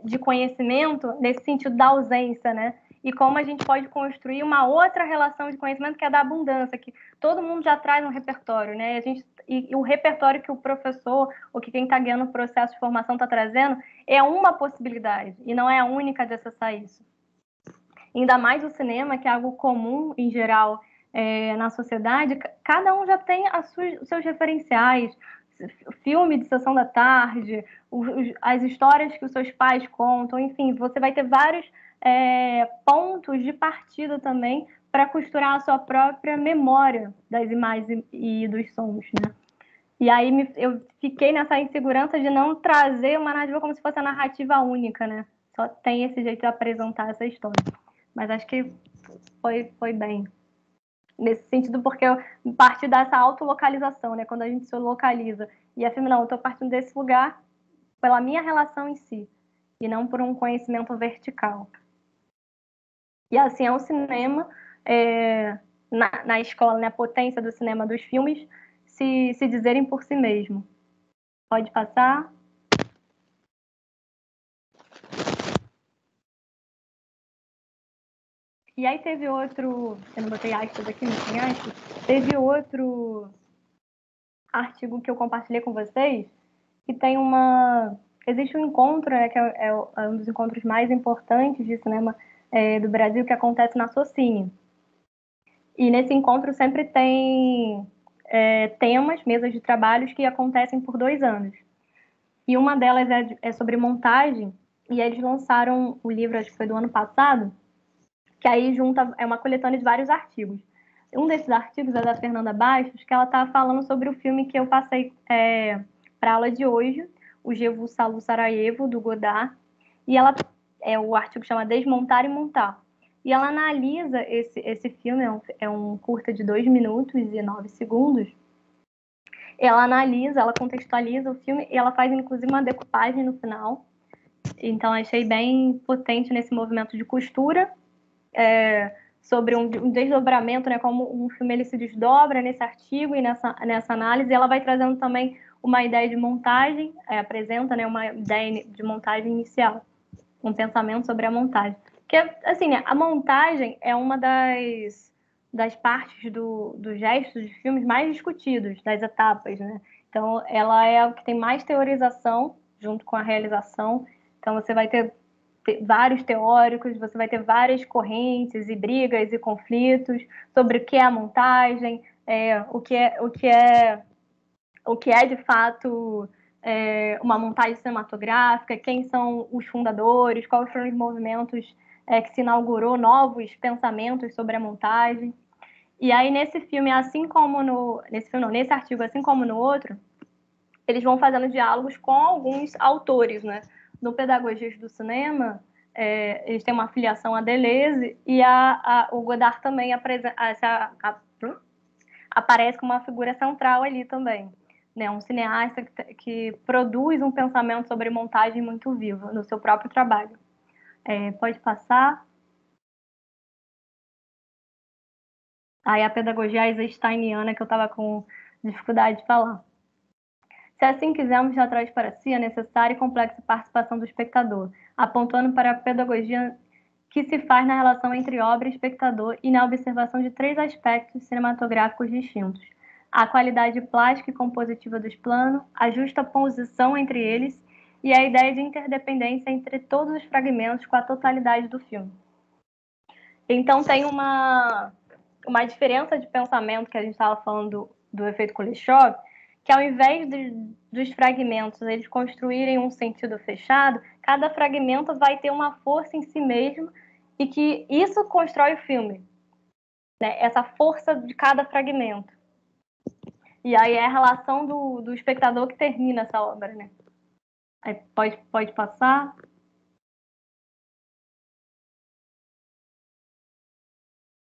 de conhecimento nesse sentido da ausência, né? E como a gente pode construir uma outra relação de conhecimento que é da abundância, que todo mundo já traz um repertório, né? E o repertório que o professor ou que quem está guiando o processo de formação está trazendo é uma possibilidade e não é a única de acessar isso. Ainda mais o cinema, que é algo comum em geral na sociedade, cada um já tem os seus referenciais, filme de sessão da tarde, as histórias que os seus pais contam, enfim, você vai ter vários pontos de partida também para costurar a sua própria memória das imagens e dos sons, né? E aí eu fiquei nessa insegurança de não trazer uma narrativa como se fosse a narrativa única, né? Só tem esse jeito de apresentar essa história. Mas acho que foi bem. Nesse sentido, porque eu parti dessa autolocalização, né? Quando a gente se localiza e afirma, não, eu estou partindo desse lugar pela minha relação em si, e não por um conhecimento vertical. E assim é o cinema, na escola, né? A potência do cinema, dos filmes, se dizerem por si mesmo. Pode passar. E aí teve outro, eu não botei aspas aqui, não tem aspas, teve outro artigo que eu compartilhei com vocês, que tem uma existe um encontro, né, que é um dos encontros mais importantes de cinema do Brasil, que acontece na Socine. E nesse encontro sempre tem temas, mesas de trabalhos que acontecem por 2 anos. E uma delas é sobre montagem, e eles lançaram o livro, acho que foi do ano passado, que aí é uma coletânea de vários artigos. Um desses artigos é da Fernanda Bastos, que ela está falando sobre o filme que eu passei para a aula de hoje, o Jevu Salu Sarajevo, do Godard, e o artigo chama Desmontar e Montar. E ela analisa esse filme, é um curta de 2 minutos e 9 segundos. Ela analisa, ela contextualiza o filme e ela faz, inclusive, uma decupagem no final. Então, achei bem potente nesse movimento de costura, sobre um desdobramento, né, como um filme ele se desdobra nesse artigo e nessa análise. Ela vai trazendo também uma ideia de montagem, apresenta, né, uma ideia de montagem inicial, um pensamento sobre a montagem. Porque, assim, né, a montagem é uma das partes do gesto de filmes mais discutidos, das etapas, né? Então, ela é o que tem mais teorização junto com a realização. Então, você vai ter vários teóricos, você vai ter várias correntes e brigas e conflitos sobre o que é a montagem, o que é de fato uma montagem cinematográfica, quem são os fundadores, quais foram os movimentos que se inaugurou novos pensamentos sobre a montagem. E aí nesse filme, nesse artigo, assim como no outro, eles vão fazendo diálogos com alguns autores, né? No Pedagogias do Cinema, eles têm uma filiação à Deleuze e o Godard também aparece como uma figura central ali também. Né? Um cineasta que produz um pensamento sobre montagem muito vivo no seu próprio trabalho. Pode passar. Aí a pedagogia eisensteiniana, que eu estava com dificuldade de falar. Se assim quisermos, já traz para si a necessária e complexa participação do espectador, apontando para a pedagogia que se faz na relação entre obra e espectador e na observação de 3 aspectos cinematográficos distintos: a qualidade plástica e compositiva dos planos, a justa posição entre eles e a ideia de interdependência entre todos os fragmentos com a totalidade do filme. Então tem uma diferença de pensamento que a gente estava falando do efeito Kuleshov, que ao invés dos fragmentos eles construírem um sentido fechado, cada fragmento vai ter uma força em si mesmo e que isso constrói o filme, né? Essa força de cada fragmento. E aí é a relação do espectador que termina essa obra, né? Aí pode passar.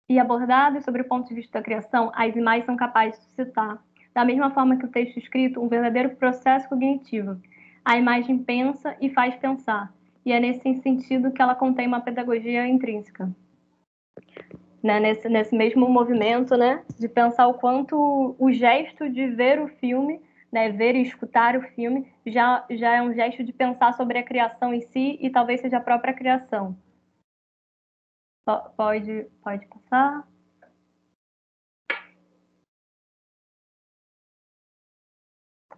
E abordadas sobre o ponto de vista da criação, as imagens são capazes de suscitar, da mesma forma que o texto escrito, um verdadeiro processo cognitivo. A imagem pensa e faz pensar, e é nesse sentido que ela contém uma pedagogia intrínseca. Né? Nesse mesmo movimento, né? De pensar o quanto o gesto de ver o filme, né? Ver e escutar o filme, já é um gesto de pensar sobre a criação em si e talvez seja a própria criação. Pode passar.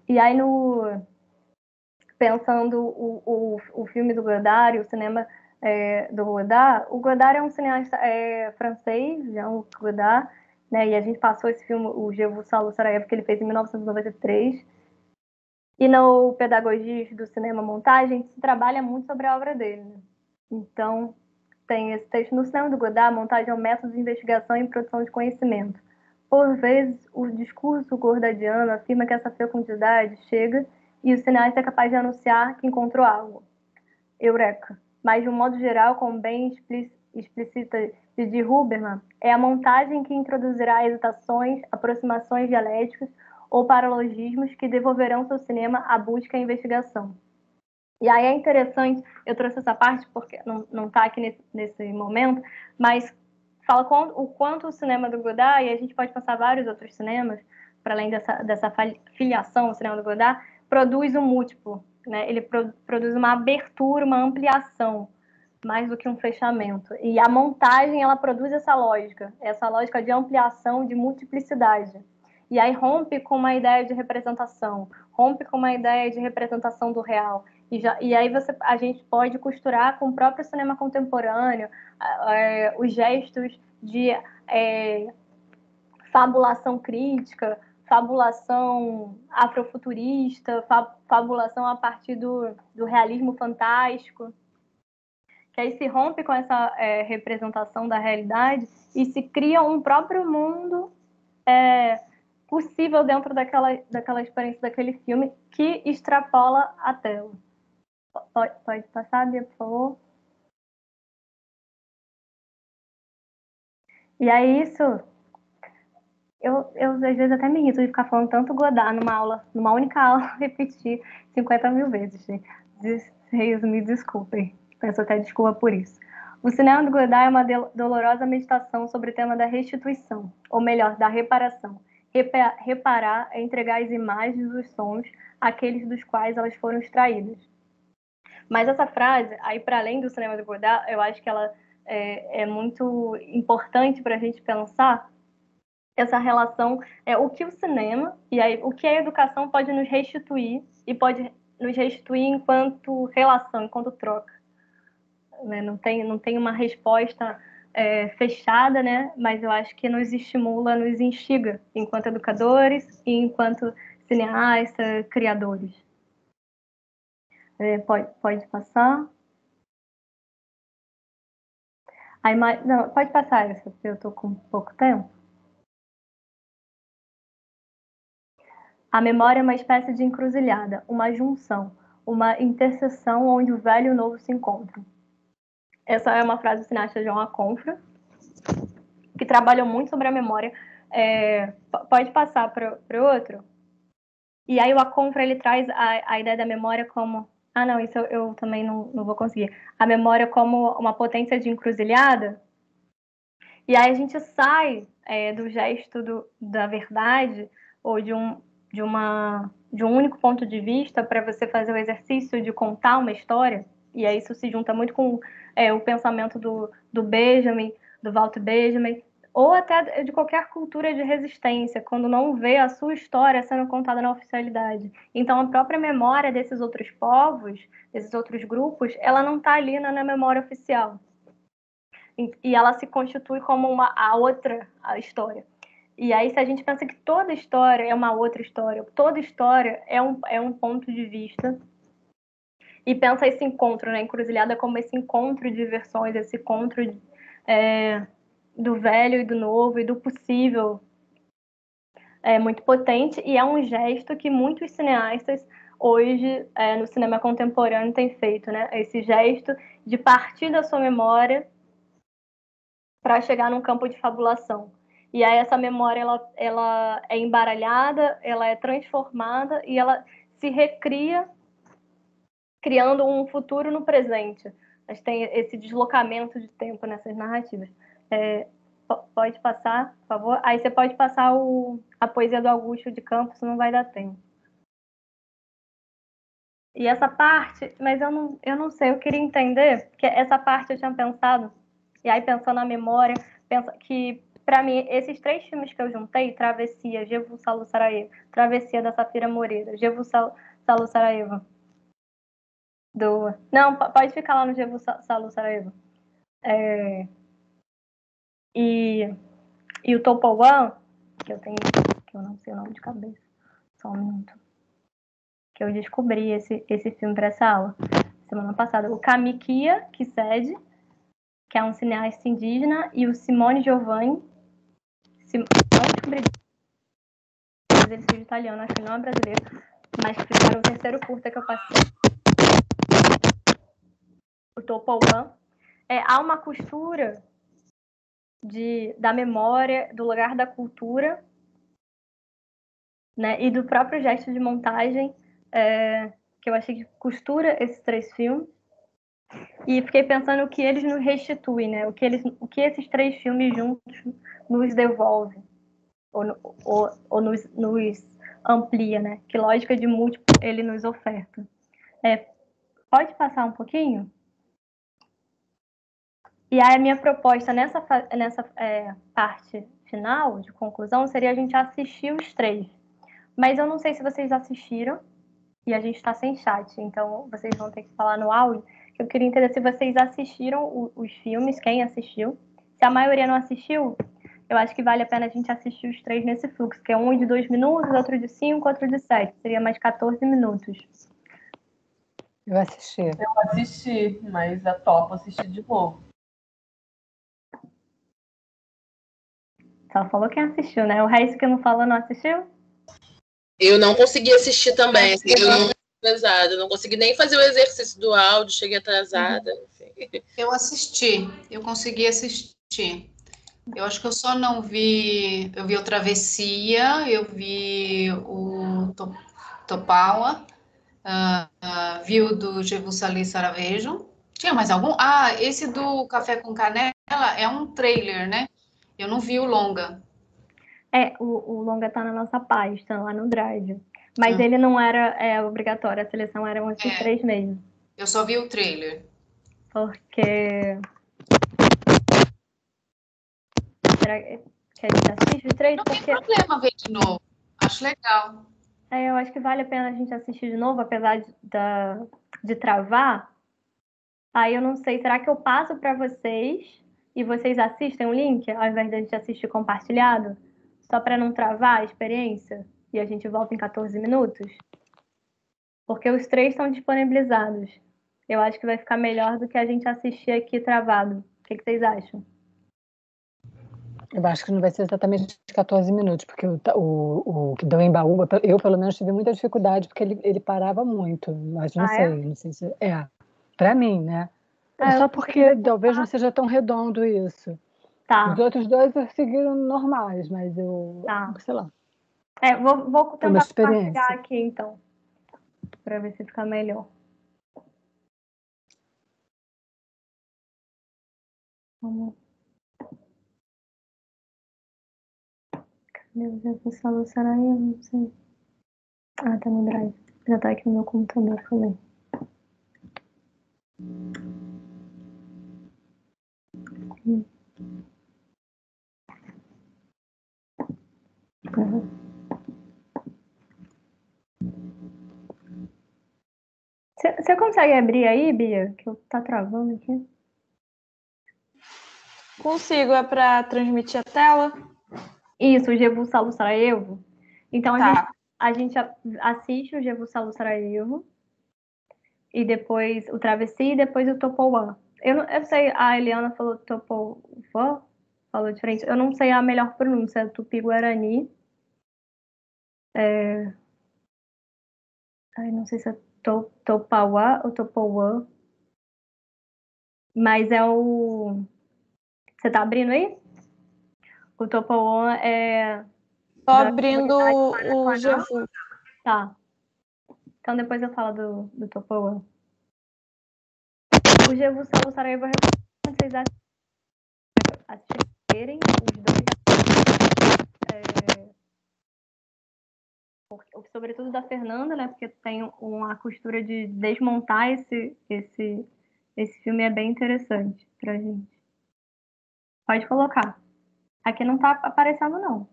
E aí, pensando o filme do Godard, o cinema do Godard, o Godard é um cineasta francês, Jean Godard, né? E a gente passou esse filme, o Je vous salue Sarajevo, que ele fez em 1993. E no Pedagogias do Cinema Montagem, se trabalha muito sobre a obra dele. Né? Então, tem esse texto no cinema do Godard, montagem é um método de investigação e produção de conhecimento. Por vezes, o discurso gordardiano afirma que essa fecundidade chega e o cineasta é capaz de anunciar que encontrou algo. Eureka! Mas, de um modo geral, como bem explicita Didi Huberman, é a montagem que introduzirá hesitações, aproximações dialéticas ou paralogismos que devolverão seu cinema à busca e à investigação. E aí é interessante, eu trouxe essa parte porque não está aqui nesse momento, mas fala o quanto o cinema do Godard, e a gente pode passar vários outros cinemas, para além dessa filiação ao cinema do Godard, produz um múltiplo, né? Ele produz uma abertura, uma ampliação, mais do que um fechamento. E a montagem, ela produz essa lógica de ampliação, de multiplicidade. E aí rompe com uma ideia de representação, rompe com uma ideia de representação do real. E aí a gente pode costurar com o próprio cinema contemporâneo, os gestos de fabulação crítica, fabulação afrofuturista, fabulação a partir do realismo fantástico, que aí se rompe com essa representação da realidade e se cria um próprio mundo possível dentro daquela experiência daquele filme que extrapola a tela. Pode passar, Bia, por favor? E aí isso... Eu às vezes até me irrito de ficar falando tanto Godard numa única aula, repetir 50 mil vezes, gente. Vocês me desculpem. Peço até desculpa por isso. O cinema do Godard é uma dolorosa meditação sobre o tema da restituição, ou melhor, da reparação. Reparar é entregar as imagens dos sons àqueles dos quais elas foram extraídas. Mas essa frase, aí para além do cinema do Godard, eu acho que ela é muito importante para a gente pensar essa relação, o que o cinema e aí, o que a educação pode nos restituir e pode nos restituir enquanto relação, enquanto troca. Né? Não tem uma resposta fechada, né? Mas eu acho que nos estimula, nos instiga enquanto educadores e enquanto cineastas, criadores. Pode passar. Não, pode passar essa, porque eu estou com pouco tempo. A memória é uma espécie de encruzilhada, uma junção, uma interseção onde o velho e o novo se encontram. Essa é uma frase do cineasta João Aconfra, que trabalhou muito sobre a memória. Pode passar para o outro? E aí o Aconfra, ele traz a ideia da memória como... Ah, não, isso eu também não vou conseguir. A memória como uma potência de encruzilhada. E aí a gente sai do gesto da verdade ou de um único ponto de vista para você fazer o exercício de contar uma história, e aí isso se junta muito com o pensamento do Benjamin, do Walter Benjamin, ou até de qualquer cultura de resistência, quando não vê a sua história sendo contada na oficialidade. Então, a própria memória desses outros povos, desses outros grupos, ela não está ali na memória oficial. E ela se constitui como a outra história. E aí, se a gente pensa que toda história é uma outra história, toda história é um ponto de vista, e pensa esse encontro, né, encruzilhada como esse encontro de versões, esse encontro do velho e do novo e do possível, é muito potente, e é um gesto que muitos cineastas hoje, no cinema contemporâneo, têm feito, né? Esse gesto de partir da sua memória para chegar num campo de fabulação. E aí essa memória ela é embaralhada, ela é transformada e ela se recria, criando um futuro no presente. A gente tem esse deslocamento de tempo nessas narrativas. Pode passar, por favor? Aí você pode passar a poesia do Augusto de Campos, não vai dar tempo. E essa parte, mas eu não sei, eu queria entender, porque essa parte eu tinha pensado, e aí pensando na memória, que para mim, esses 3 filmes que eu juntei, Travessia, Jevu Salu Sarajevo, Travessia da Safira Moreira, Jevu Salu Sarajevo. Não, pode ficar lá no Jevu Salu Sarajevo. E o Topol One, que eu não sei o nome de cabeça, só um minuto. Que eu descobri esse filme para essa aula, semana passada. O Kamikia Kised, que é um cineasta indígena, e o Simone Giovanni, não descobri, mas ele seja italiano, acho que não é brasileiro, mas que fizeram o terceiro curta que eu passei. O Topol One. Há uma costura da memória, do lugar da cultura, né, e do próprio gesto de montagem, que eu achei que costura esses 3 filmes. E fiquei pensando o que eles nos restituem, né? O que esses 3 filmes juntos nos devolvem, ou nos amplia, né? Que lógica de múltiplo ele nos oferta. Pode passar um pouquinho? E aí a minha proposta nessa parte final, de conclusão, seria a gente assistir os 3. Mas eu não sei se vocês assistiram, e a gente está sem chat, então vocês vão ter que falar no áudio. Eu queria entender se vocês assistiram os filmes, quem assistiu. Se a maioria não assistiu, eu acho que vale a pena a gente assistir os 3 nesse fluxo, que é um de 2 minutos, outro de 5, outro de 7. Seria mais 14 minutos. Eu assisti. Eu assisti, mas é top assistir de novo. Só falou quem assistiu, né? O resto que não falou não assistiu? Eu não consegui assistir também. Assim, eu não atrasada, não consegui nem fazer o exercício do áudio, cheguei atrasada. Eu assisti, eu consegui assistir. Eu acho que eu só não vi. Eu vi o Travessia, eu vi o Topawa, vi o do Jerusalém Saravejo. Tinha mais algum? Ah, esse do Café com Canela é um trailer, né? Eu não vi o longa. O longa tá na nossa pasta, lá no Drive. Mas ele não era obrigatório, a seleção eram esses 3 mesmo. Eu só vi o trailer. Porque... Será que a gente assiste os 3? Não tem problema ver de novo. Acho legal. Eu acho que vale a pena a gente assistir de novo, apesar de travar. Aí eu não sei, será que eu passo para vocês e vocês assistem o link, ao invés de a gente assistir compartilhado? Só para não travar a experiência? E a gente volta em 14 minutos? Porque os 3 estão disponibilizados. Eu acho que vai ficar melhor do que a gente assistir aqui travado. O que vocês acham? Eu acho que não vai ser exatamente 14 minutos, porque o que deu em Baúba, eu pelo menos tive muita dificuldade, porque ele parava muito, mas não sei se... Pra mim, né? Só porque talvez não seja tão redondo isso. Tá. Os outros 2 seguiram normais, mas eu... sei lá. Vou tentar compartilhar aqui, então. Pra ver se fica melhor. Vamos... Meu Deus, essa luz será eu? Não sei. Ah, tá no Drive. Já tá aqui no meu computador também. Você consegue abrir aí, Bia? Que tá travando aqui. Consigo, é para transmitir a tela? Isso, o Jevu Salu Sarajevo. Então a gente assiste o Jevu Salu Sarajevo e depois o Travessia e depois o Topouã. Eu sei, a Eliana falou Topouã, falou diferente. Eu não sei a melhor pronúncia, é Tupi-Guarani. Não sei se é Topauá ou Topouã. Mas é o... Você tá abrindo aí? O Topouã é... Tô abrindo o Jevu. Tá. Então depois eu falo do Topouã. O Jevu Salu Sarajevo, eu recomendo vocês assistirem os 2. Sobretudo da Fernanda, né? Porque tem uma costura de desmontar esse filme, é bem interessante pra gente. Pode colocar. Aqui não tá aparecendo, não.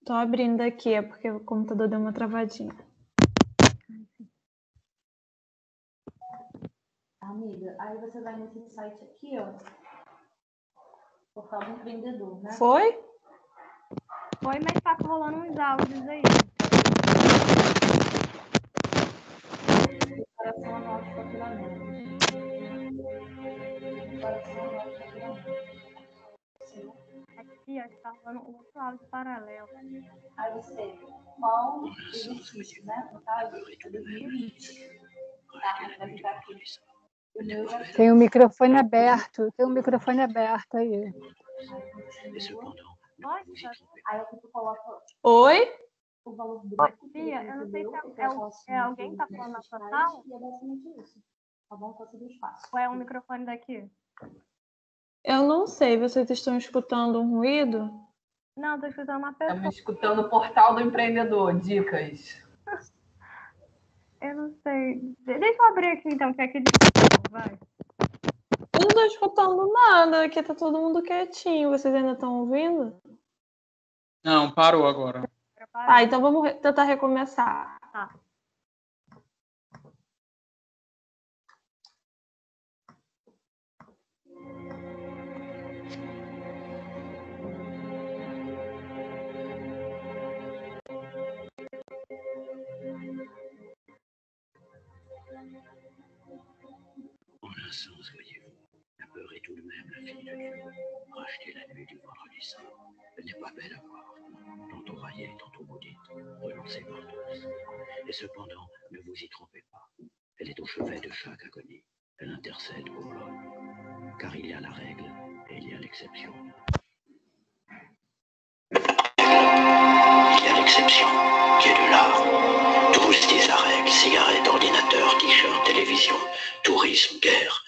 Tô abrindo aqui, é porque o computador deu uma travadinha. Amiga, aí você vai nesse site aqui, ó. Portal do Empreendedor, né? Foi? Foi, mas tá rolando uns áudios aí. Declaração anual de faturamento. Declaração anual de faturamento. Aqui, ó, tá rolando um outro áudio paralelo. Aí você, qual exercício, né? No caso, é 2020. Tá, vai ficar aqui. Tem um microfone aberto, aí. Nossa. Aí aqui tu coloca Oi? o valor bruto. Bia, eu não sei se é alguém que tá falando na sua sala. E é basicamente isso. Tá bom? Só seguir os passos. Ou é um microfone daqui? Eu não sei, vocês estão escutando um ruído? Não, tô escutando uma pessoa. Estamos escutando o Portal do Empreendedor, dicas. Eu não sei. Deixa eu abrir aqui então, que aqui vai. Eu não tô escutando nada, aqui tá todo mundo quietinho. Vocês ainda estão ouvindo? Não, parou agora. Tá, então vamos tentar recomeçar. Tá. En un sens, voyez-vous, la peur est tout de même la fille de Dieu, rachetée la nuit du vendredi saint. Elle n'est pas belle à voir, tantôt raillée, tantôt maudite, renoncée par tous. Et cependant, ne vous y trompez pas. Elle est au chevet de chaque agonie. Elle intercède pour l'homme. Car il y a la règle et il y a l'exception. Il y a l'exception, qui est de l'art. Tous disent la règle, cigarettes, ordinateur, t-shirt, télévision, tourisme, guerre.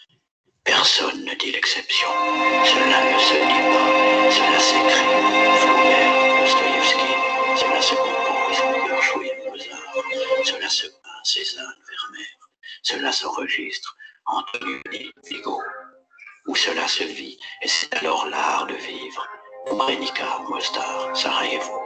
Personne ne dit l'exception. Cela ne se dit pas. Cela s'écrit. Flaubert, Dostoïevski. Cela se compose. Gershwin, Mozart. Cela se peint. Cézanne, Vermeer. Cela s'enregistre. Antonioni, Vigo. Où cela se vit. Et c'est alors l'art de vivre. Brenica, Mostar, Sarajevo.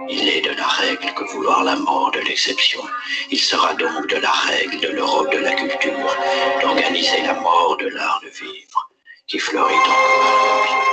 Il est de la règle que vouloir la mort de l'exception. Il sera donc de la règle de l'Europe de la culture d'organiser la mort de l'art de vivre, qui fleurit encore.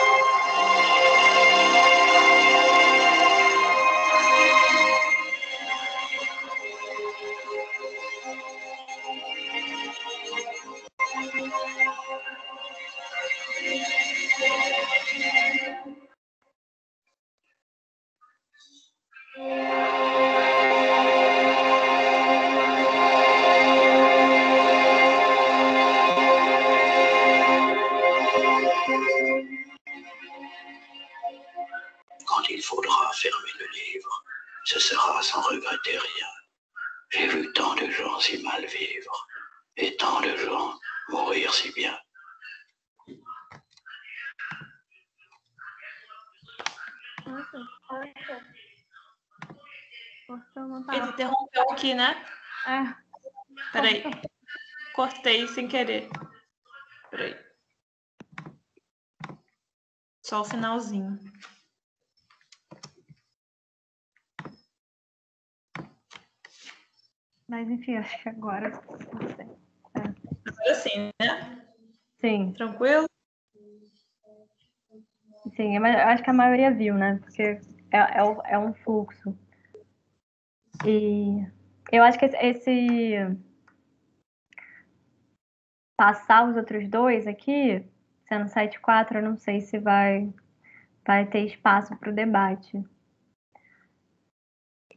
Quand il faudra fermer le livre, ce sera sans regretter rien. J'ai vu tant de gens si mal vivre, et tant de gens mourir si bien. Ele interrompeu aqui, né? Peraí. Cortei sem querer. Peraí. Só o finalzinho. Mas enfim, acho que agora não sei. Agora sim, né? Sim. Tranquilo? Sim, mas eu acho que a maioria viu, né? Porque é um fluxo. E eu acho que esse passar os outros dois aqui, sendo 7-4, eu não sei se vai ter espaço para o debate.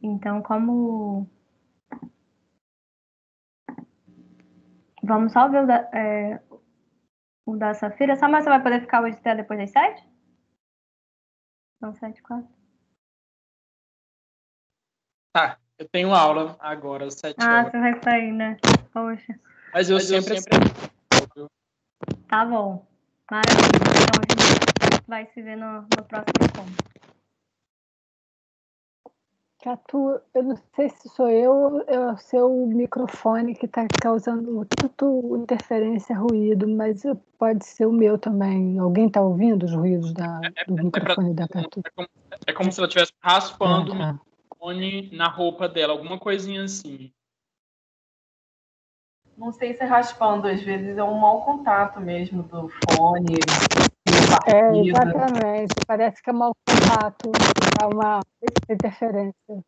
Então, como... Vamos só ver o da Safira. Mas você vai poder ficar hoje até depois das 7? São 7-4. Tá, eu tenho aula agora, às 7 horas. Você vai sair, né? Poxa. Mas eu sempre... Tá bom. Maravilha. Então a gente vai se ver no próximo encontro. Catu, eu não sei se sou eu ou é o seu microfone que está causando tanto interferência, ruído, mas pode ser o meu também. Alguém está ouvindo os ruídos do microfone da Catu? É como se ela estivesse raspando o microfone na roupa dela, alguma coisinha assim. Não sei se é raspando, às vezes é um mau contato mesmo do fone. Exatamente. Parece que é mau contato, dá uma interferência.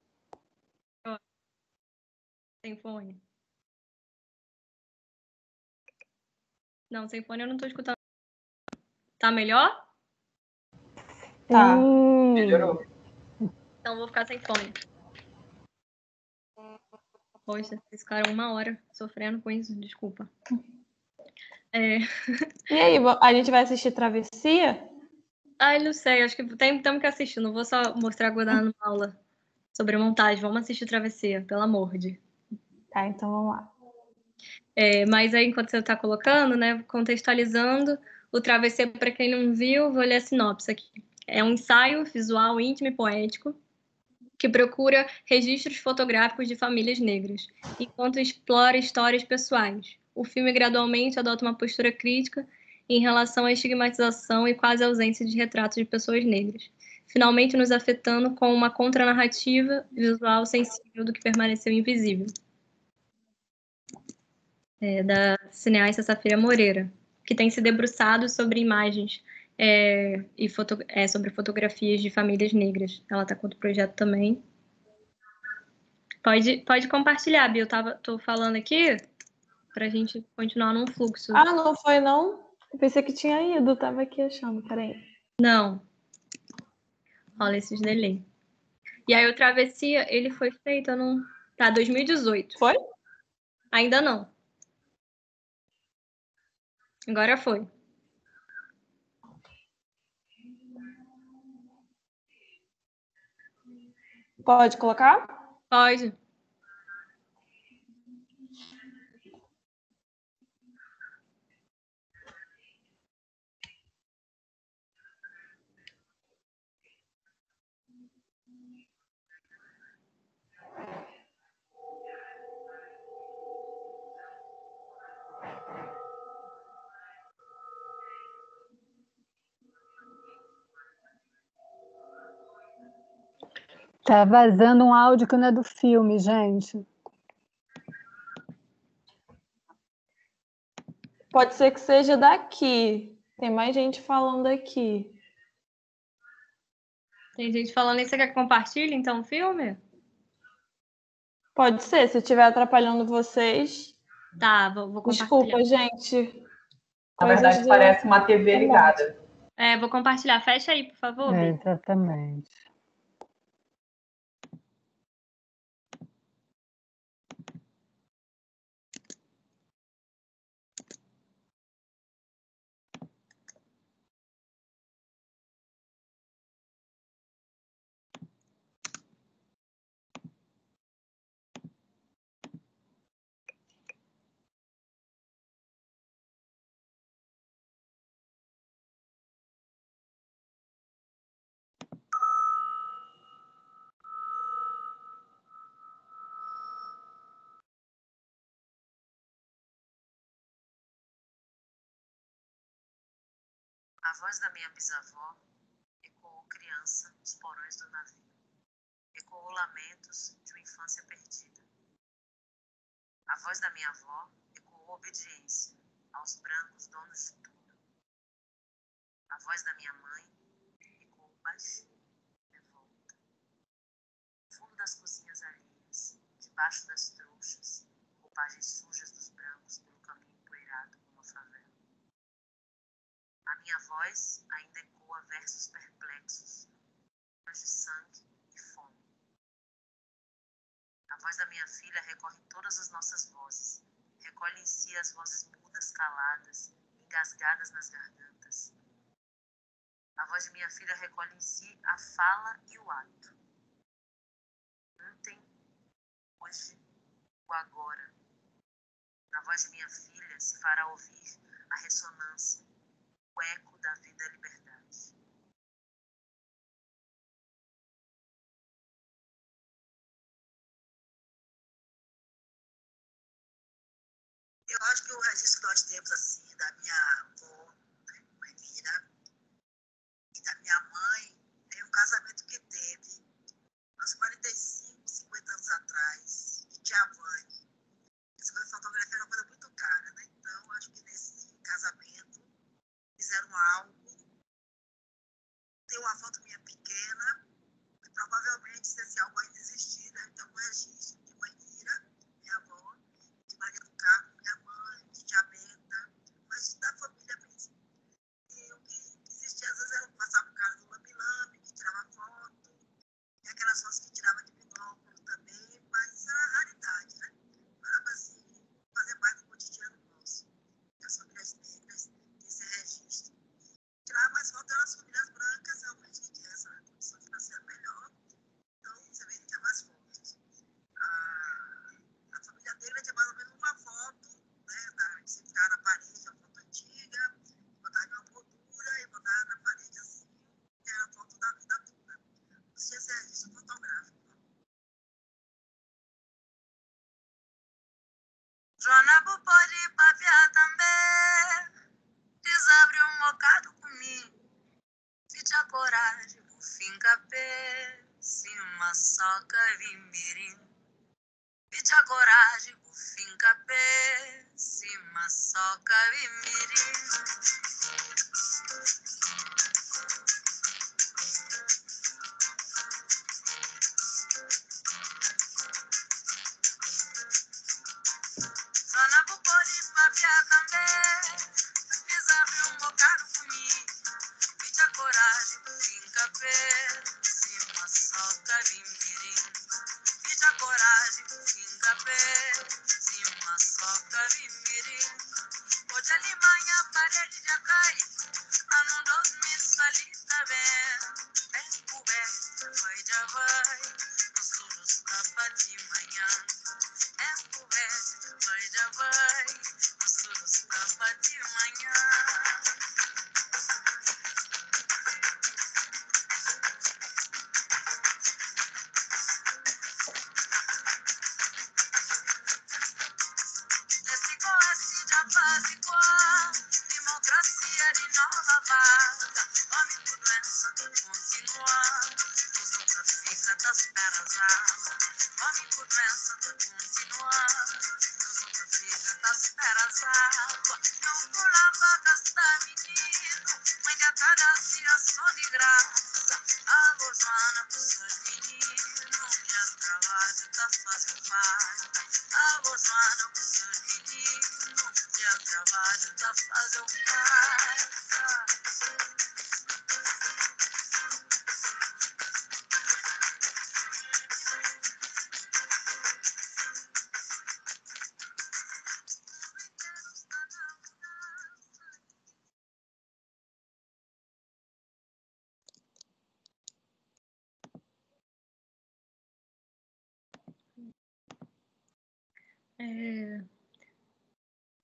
Sem fone? Não, sem fone eu não estou escutando. Tá melhor? Tá. Melhorou. Então vou ficar sem fone. Poxa, vocês ficaram 1 hora sofrendo com isso, desculpa. E aí, a gente vai assistir Travessia? Não sei, acho que temos que assistir. Não vou só mostrar agora numa aula sobre montagem. Vamos assistir Travessia, pelo amor de. Tá, então vamos lá. Mas aí, enquanto você está colocando, né, contextualizando, o Travessia, para quem não viu, vou ler a sinopse aqui. É um ensaio visual íntimo e poético que procura registros fotográficos de famílias negras, enquanto explora histórias pessoais. O filme gradualmente adota uma postura crítica em relação à estigmatização e quase ausência de retratos de pessoas negras. finalmente nos afetando com uma contranarrativa visual sensível do que permaneceu invisível. Da cineasta Safira Moreira, que tem se debruçado sobre imagens sobre fotografias de famílias negras. Ela está com outro projeto também. Pode compartilhar, Bia. Tô falando aqui para a gente continuar num fluxo. Ah, não foi não? Eu pensei que tinha ido, tava aqui achando, peraí. Não. Olha esses delay. E aí o Travessia, ele foi feito no... Tá, 2018. Foi? Ainda não. Agora foi. Pode colocar? Pode. Tá vazando um áudio que não é do filme, gente. Pode ser que seja daqui. Tem mais gente falando aqui. Tem gente falando aí, você quer que compartilhe, então, o filme? Pode ser, se estiver atrapalhando vocês. Tá, vou compartilhar. Desculpa, gente. Na verdade, parece uma TV ligada. Vou compartilhar. Fecha aí, por favor, Bia. Exatamente. A voz da minha bisavó ecoou criança nos porões do navio. Ecoou lamentos de uma infância perdida. A voz da minha avó ecoou obediência aos brancos donos de tudo. A voz da minha mãe ecoou baixinho, revolta. No fundo das cozinhas alheias, debaixo das trouxas, roupagens sujas dos brancos pelo caminho empoeirado como uma favela. A minha voz ainda ecoa versos perplexos, de sangue e fome. A voz da minha filha recorre em todas as nossas vozes, recolhe em si as vozes mudas, caladas, engasgadas nas gargantas. A voz de minha filha recolhe em si a fala e o ato. Ontem, hoje, o agora. Na voz de minha filha se fará ouvir a ressonância, o eco da vida e liberdade. Eu acho que o registro que nós temos, assim, da minha avó, né, mãe Vira, e da minha mãe, é um casamento que teve uns 45, 50 anos atrás, de tia Vânia. Essa coisa de fotografia era uma coisa muito cara, né? Então, acho que nesse casamento fizeram algo. Tem uma foto minha pequena, e provavelmente, se esse álbum ainda existir, deve ter um registro de mãe Vira, minha avó, de Maria do Carmo, minha mãe, de Tia Benta, mas da família mesmo. E o que existia, às vezes, era passava o cara do lambe-lambe, que tirava foto, e aquelas fotos que tirava de binóculo também, mas era raridade, né? Era assim, fazer parte do cotidiano nosso. E as famílias negras, esse registro. Tirar mais fotos das famílias brancas, realmente, que tinha essa condição financeira melhor. Então, você vê que tinha mais fotos. A família negra tinha mais ou menos uma foto, né, que se ficava na parede, uma foto antiga, botava uma moldura e botava na parede assim, que era a foto da vida toda. Não tinha esse registro fotográfico. Joana pode papiar também, desabre um bocado comigo, se te a coragem, finca maçoca e mirim. Pide a coragem, o fim cabeça, maçoca e mirim. Zona Bupori, Papia, Cambé, Pisabe, um bocado comigo. Pide a coragem, o fim cabeça, maçoca e mirim. Pide a coragem, o fim cabeça, maçoca e mirim. Hoje ali manhã, parede de acai, ano 2000, salita bem. Bem coberto, vai já vai, nos surdos tapa de manhã. É coberto, vai já vai, nos surdos tapa de manhã. Democracia de nova vaga, homem por doença continuar, nos nunca fica das pernas água, homem por doença continuar, nos nunca fica das pernas água, não pula vacas da menino, mãe de cada dia só de graça, alô Joana por seus meninos, minha trabalho tá fazendo falta, alô Joana por seus meninos, minha trabalho tá fazendo falta.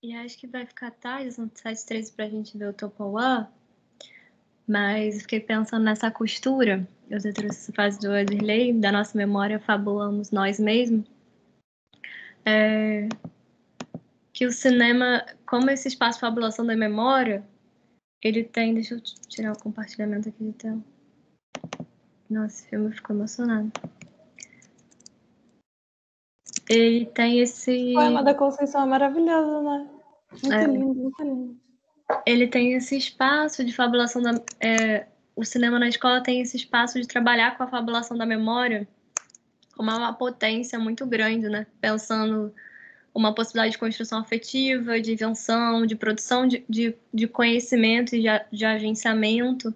E acho que vai ficar tarde, são 7h13 pra gente ver o Topauã, mas fiquei pensando nessa costura. Eu trouxe essa frase do Adirley, da nossa memória fabulamos nós mesmos. Que o cinema, como esse espaço de fabulação da memória, ele tem... Deixa eu tirar o compartilhamento aqui de tela. Nossa, esse filme ficou emocionado. Ele tem esse... O poema da Conceição é maravilhoso, né? Muito lindo, muito lindo. Ele tem esse espaço de fabulação da... o cinema na escola tem esse espaço de trabalhar com a fabulação da memória como uma potência muito grande, né? Pensando uma possibilidade de construção afetiva, de invenção, de produção de conhecimento e de agenciamento,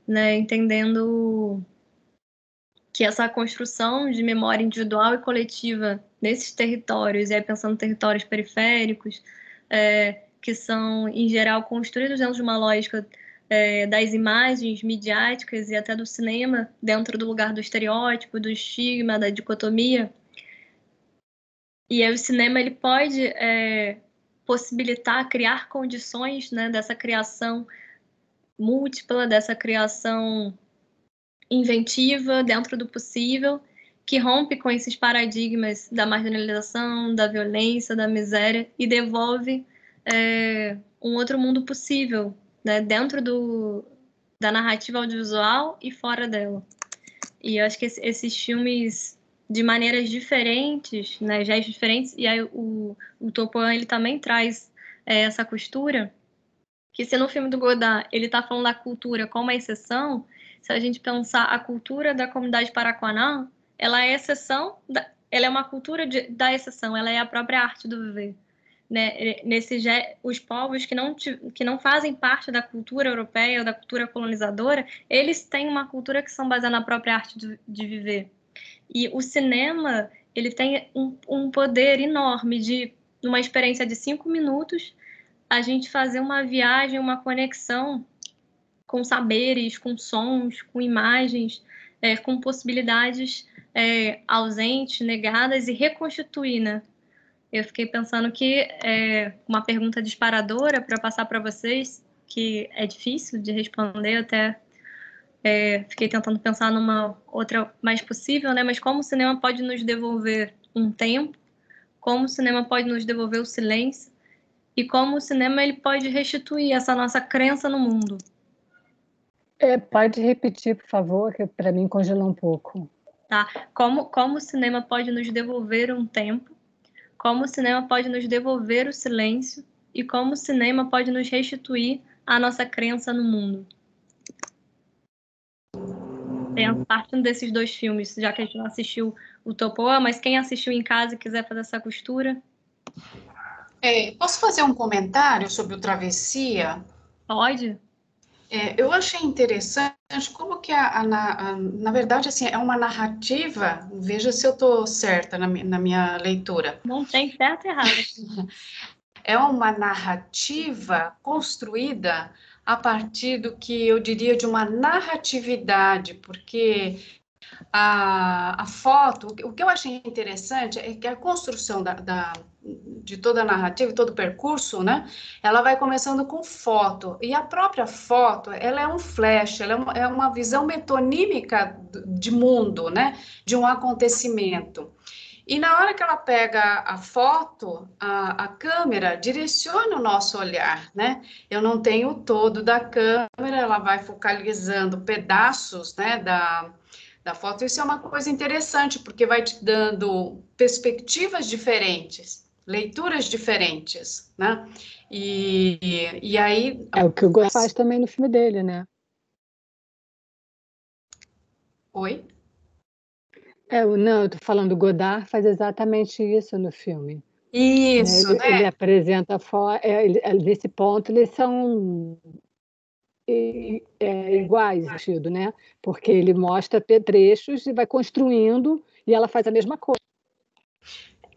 né? Entendendo que essa construção de memória individual e coletiva nesses territórios, e aí pensando em territórios periféricos, que são, em geral, construídos dentro de uma lógica das imagens midiáticas e até do cinema, dentro do lugar do estereótipo, do estigma, da dicotomia. E aí o cinema ele pode possibilitar, criar condições, né, dessa criação múltipla, dessa criação inventiva, dentro do possível, que rompe com esses paradigmas da marginalização, da violência, da miséria e devolve um outro mundo possível, né, dentro da narrativa audiovisual e fora dela. E eu acho que esses filmes, de maneiras diferentes, né, gestos diferentes, e aí o Topauã ele também traz essa costura, que se no filme do Godard ele está falando da cultura como a exceção, se a gente pensar a cultura da comunidade Paraquanã, ela é exceção, ela é uma cultura da exceção, ela é a própria arte do viver. Né? Os povos que não fazem parte da cultura europeia ou da cultura colonizadora, eles têm uma cultura que são baseadas na própria arte de viver. E o cinema, ele tem um poder enorme de, numa experiência de 5 minutos, a gente fazer uma viagem, uma conexão com saberes, com sons, com imagens, com possibilidades ausentes, negadas e reconstituir, né? Eu fiquei pensando que uma pergunta disparadora para passar para vocês, que é difícil de responder, até fiquei tentando pensar numa outra mais possível, né? Mas como o cinema pode nos devolver um tempo, como o cinema pode nos devolver o silêncio e como o cinema ele pode restituir essa nossa crença no mundo. Pode repetir, por favor, que para mim congelou um pouco. tá? Como o cinema pode nos devolver um tempo, como o cinema pode nos devolver o silêncio e como o cinema pode nos restituir a nossa crença no mundo. Partindo desses 2 filmes, já que a gente não assistiu o Topoa, mas quem assistiu em casa e quiser fazer essa costura... Posso fazer um comentário sobre o Travessia? Pode. Eu achei interessante como que, na verdade, assim, é uma narrativa, veja se eu estou certa na minha leitura. Não tem certo e errado. É uma narrativa construída a partir do que eu diria de uma narratividade, porque a foto, o que eu achei interessante é que a construção de toda a narrativa, todo o percurso, né, ela vai começando com foto, e a própria foto, ela é um flash, ela é uma visão metonímica de mundo, né, de um acontecimento. E na hora que ela pega a foto, a câmera direciona o nosso olhar, né? Eu não tenho o todo da câmera, ela vai focalizando pedaços, né, da foto. Isso é uma coisa interessante, porque vai te dando perspectivas diferentes, leituras diferentes, né? E aí... É o que o Godard faz também no filme dele, né? Oi? Não, eu tô falando, o Godard faz exatamente isso no filme. Isso, né? Ele apresenta nesse ponto, eles são iguais, sentido, né? Porque ele mostra trechos e vai construindo, e ela faz a mesma coisa.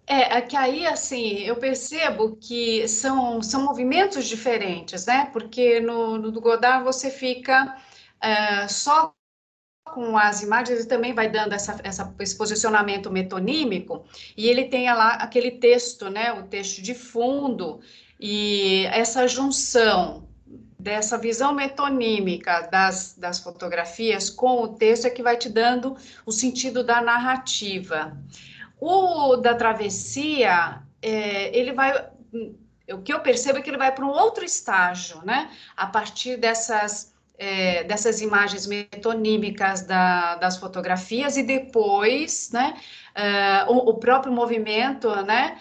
É que aí, assim, eu percebo que são movimentos diferentes, né? Porque no do Godard você fica só com as imagens, ele também vai dando esse posicionamento metonímico, e ele tem lá aquele texto, né? O texto de fundo, e essa junção dessa visão metonímica das fotografias com o texto é que vai te dando o sentido da narrativa. O da Travessia, ele vai... O que eu percebo é que ele vai para um outro estágio, né? A partir dessas imagens metonímicas das fotografias e depois, né? O próprio movimento, né?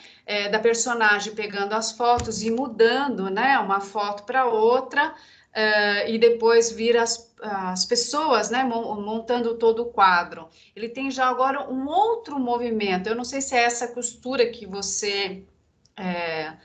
Da personagem pegando as fotos e mudando, né? Uma foto para outra, e depois vir as pessoas, né, montando todo o quadro. Ele tem já agora um outro movimento. Eu não sei se é essa costura que você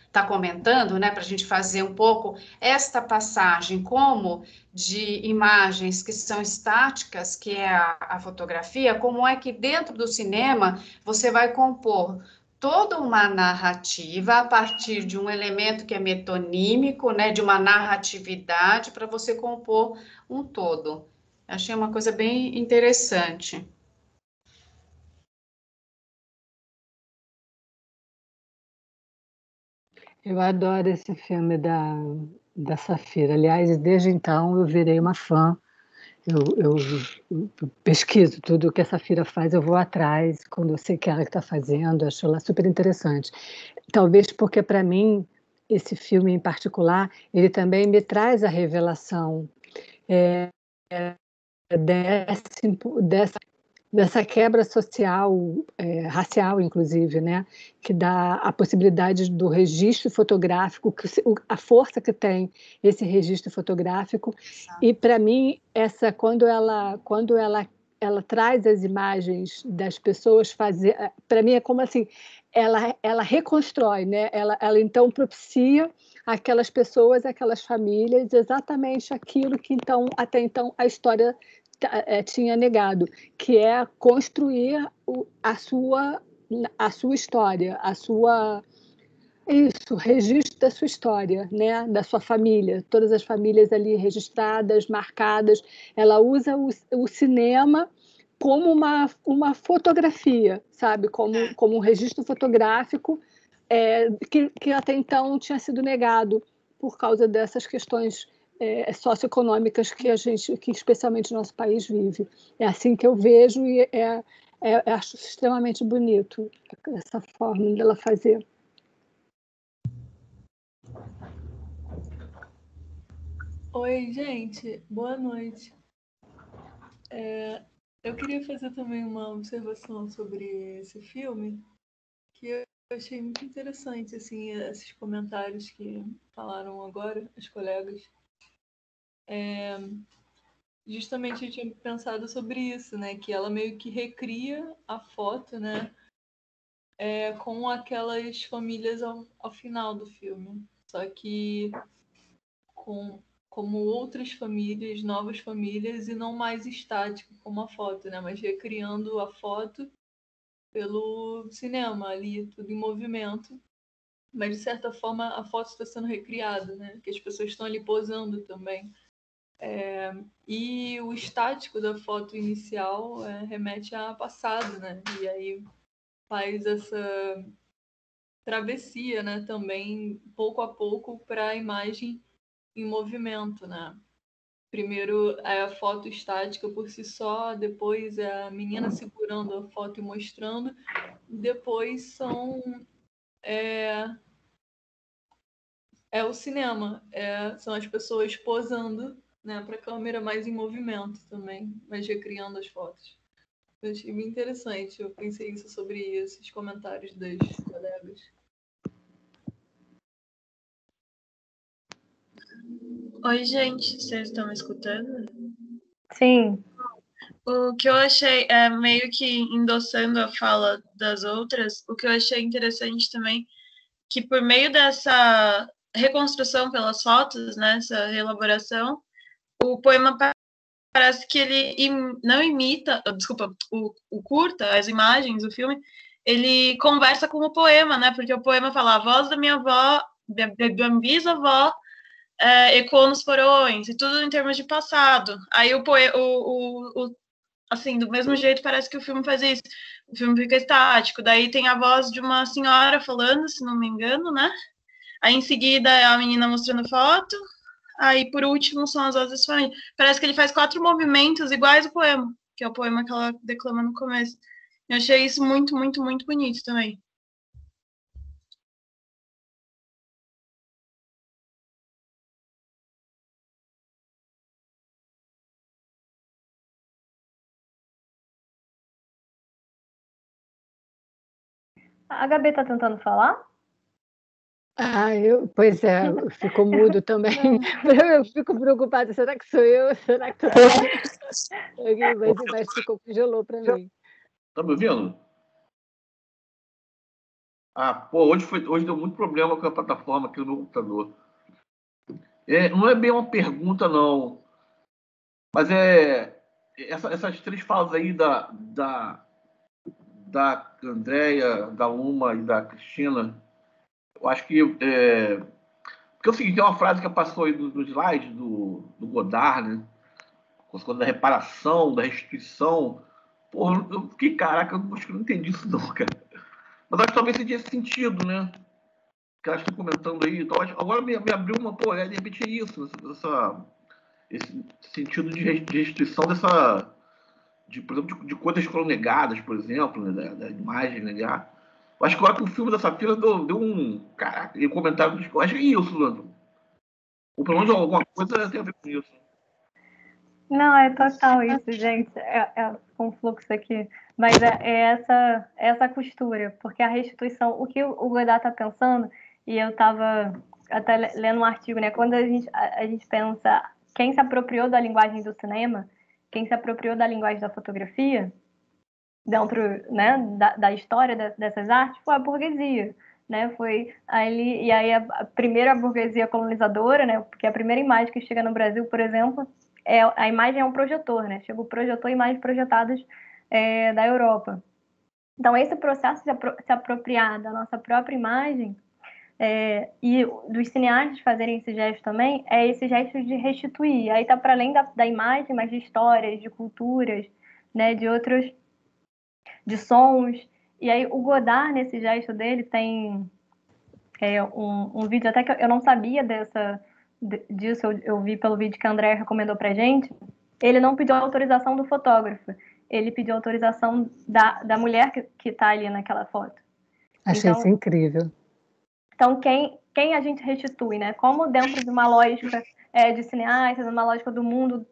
está comentando, né, para a gente fazer um pouco esta passagem, como de imagens que são estáticas, que é a fotografia, como é que dentro do cinema você vai compor toda uma narrativa a partir de um elemento que é metonímico, né, de uma narratividade para você compor um todo. Achei uma coisa bem interessante. Eu adoro esse filme da Safira. Aliás, desde então eu virei uma fã. Eu pesquiso tudo o que a Safira faz, eu vou atrás, quando eu sei que é ela que está fazendo, acho ela super interessante. Talvez porque, para mim, esse filme em particular, ele também me traz a revelação dessa quebra social, racial, inclusive, né? Que dá a possibilidade do registro fotográfico, a força que tem esse registro fotográfico. E, para mim, quando ela traz as imagens das pessoas, para mim é como assim, ela reconstrói, né? Ela então propicia aquelas pessoas, aquelas famílias, exatamente aquilo que então até então a história tinha negado, que é construir a sua história, o registro da sua história, né? Da sua família, todas as famílias ali registradas, marcadas. Ela usa o cinema como uma fotografia, sabe? Como um registro fotográfico que até então tinha sido negado por causa dessas questões socioeconômicas que especialmente o nosso país vive. É assim que eu vejo e acho extremamente bonito essa forma dela fazer. Oi, gente, boa noite. Eu queria fazer também uma observação sobre esse filme, que eu achei muito interessante, assim, esses comentários que falaram agora, os colegas. Justamente eu tinha pensado sobre isso, né? Que ela meio que recria a foto, né? Com aquelas famílias ao final do filme. Só que como outras famílias, novas famílias, e não mais estático como a foto, né? Mas recriando a foto pelo cinema ali, tudo em movimento. Mas, de certa forma, a foto está sendo recriada, né? Que as pessoas estão ali posando também. E o estático da foto inicial remete a passado, né? E aí faz essa travessia, né? Também, pouco a pouco, para a imagem em movimento, né? Primeiro é a foto estática por si só, depois é a menina segurando a foto e mostrando, depois é o cinema, são as pessoas posando, né, para a câmera mais em movimento também, mas recriando as fotos. Eu achei bem interessante, eu pensei isso sobre esses comentários das colegas. Oi, gente, vocês estão me escutando? Sim. O que eu achei, meio que endossando a fala das outras, o que eu achei interessante também, que por meio dessa reconstrução pelas fotos, né, essa reelaboração, o poema parece que ele não imita, desculpa, o curta, as imagens, o filme, ele conversa com o poema, né, porque o poema fala a voz da minha avó, da minha bisavó, ecoou nos porões, e tudo em termos de passado. Aí assim, do mesmo jeito parece que o filme faz isso. O filme fica estático, daí tem a voz de uma senhora falando, se não me engano, né? Aí em seguida é a menina mostrando foto, aí por último são as vozes de família. Parece que ele faz 4 movimentos iguais ao poema, que é o poema que ela declama no começo. Eu achei isso muito, muito, muito bonito também. A Gabi tá tentando falar? Pois é, ficou mudo também. Eu fico preocupada, será que sou eu? Será que mas congelou para mim. Tá me ouvindo? Hoje deu muito problema com a plataforma aqui no meu computador. Não é bem uma pergunta, não. Mas essas 3 falas aí da Andréia, da Uma e da Cristina, eu acho que porque é o seguinte, tem uma frase que passou aí no slide do Godard, né? Quando da reparação, da restituição. Porra, eu fiquei, caraca, eu acho que eu não entendi isso não, cara. Mas acho que talvez seja esse sentido, né? Que elas estão comentando aí. Então, agora me abriu uma, de repente é isso, esse sentido de restituição por exemplo, de coisas que foram negadas, por exemplo, né, da imagem negar. Eu acho que agora que o filme da Safira deu um. Caraca, e comentário. Eu acho que é isso, Leandro. Ou pelo menos alguma coisa tem a ver com isso. Não, é total isso, gente. É um fluxo aqui. Mas é essa costura, porque a restituição, o que o Godard está pensando, e eu estava até lendo um artigo, né? Quando a gente pensa quem se apropriou da linguagem do cinema, quem se apropriou da linguagem da fotografia, dentro, né, da história dessas artes, foi a burguesia. Né, foi ali, e aí a primeira burguesia colonizadora, né, porque a primeira imagem que chega no Brasil, por exemplo, a imagem é um projetor, né, chega o projetor e imagens projetadas da Europa. Então, esse processo de se apropriar da nossa própria imagem e dos cineastas fazerem esse gesto também, é esse gesto de restituir. Aí está para além da imagem, mas de histórias, de culturas, né, de sons. E aí o Godard, nesse gesto dele, tem um vídeo até que eu não sabia disso, eu vi pelo vídeo que a Andréa recomendou pra gente. Ele não pediu autorização do fotógrafo, ele pediu autorização da mulher que tá ali naquela foto. Achei isso incrível. Então, quem a gente restitui, né? Como dentro de uma lógica de cineasta, de uma lógica do mundo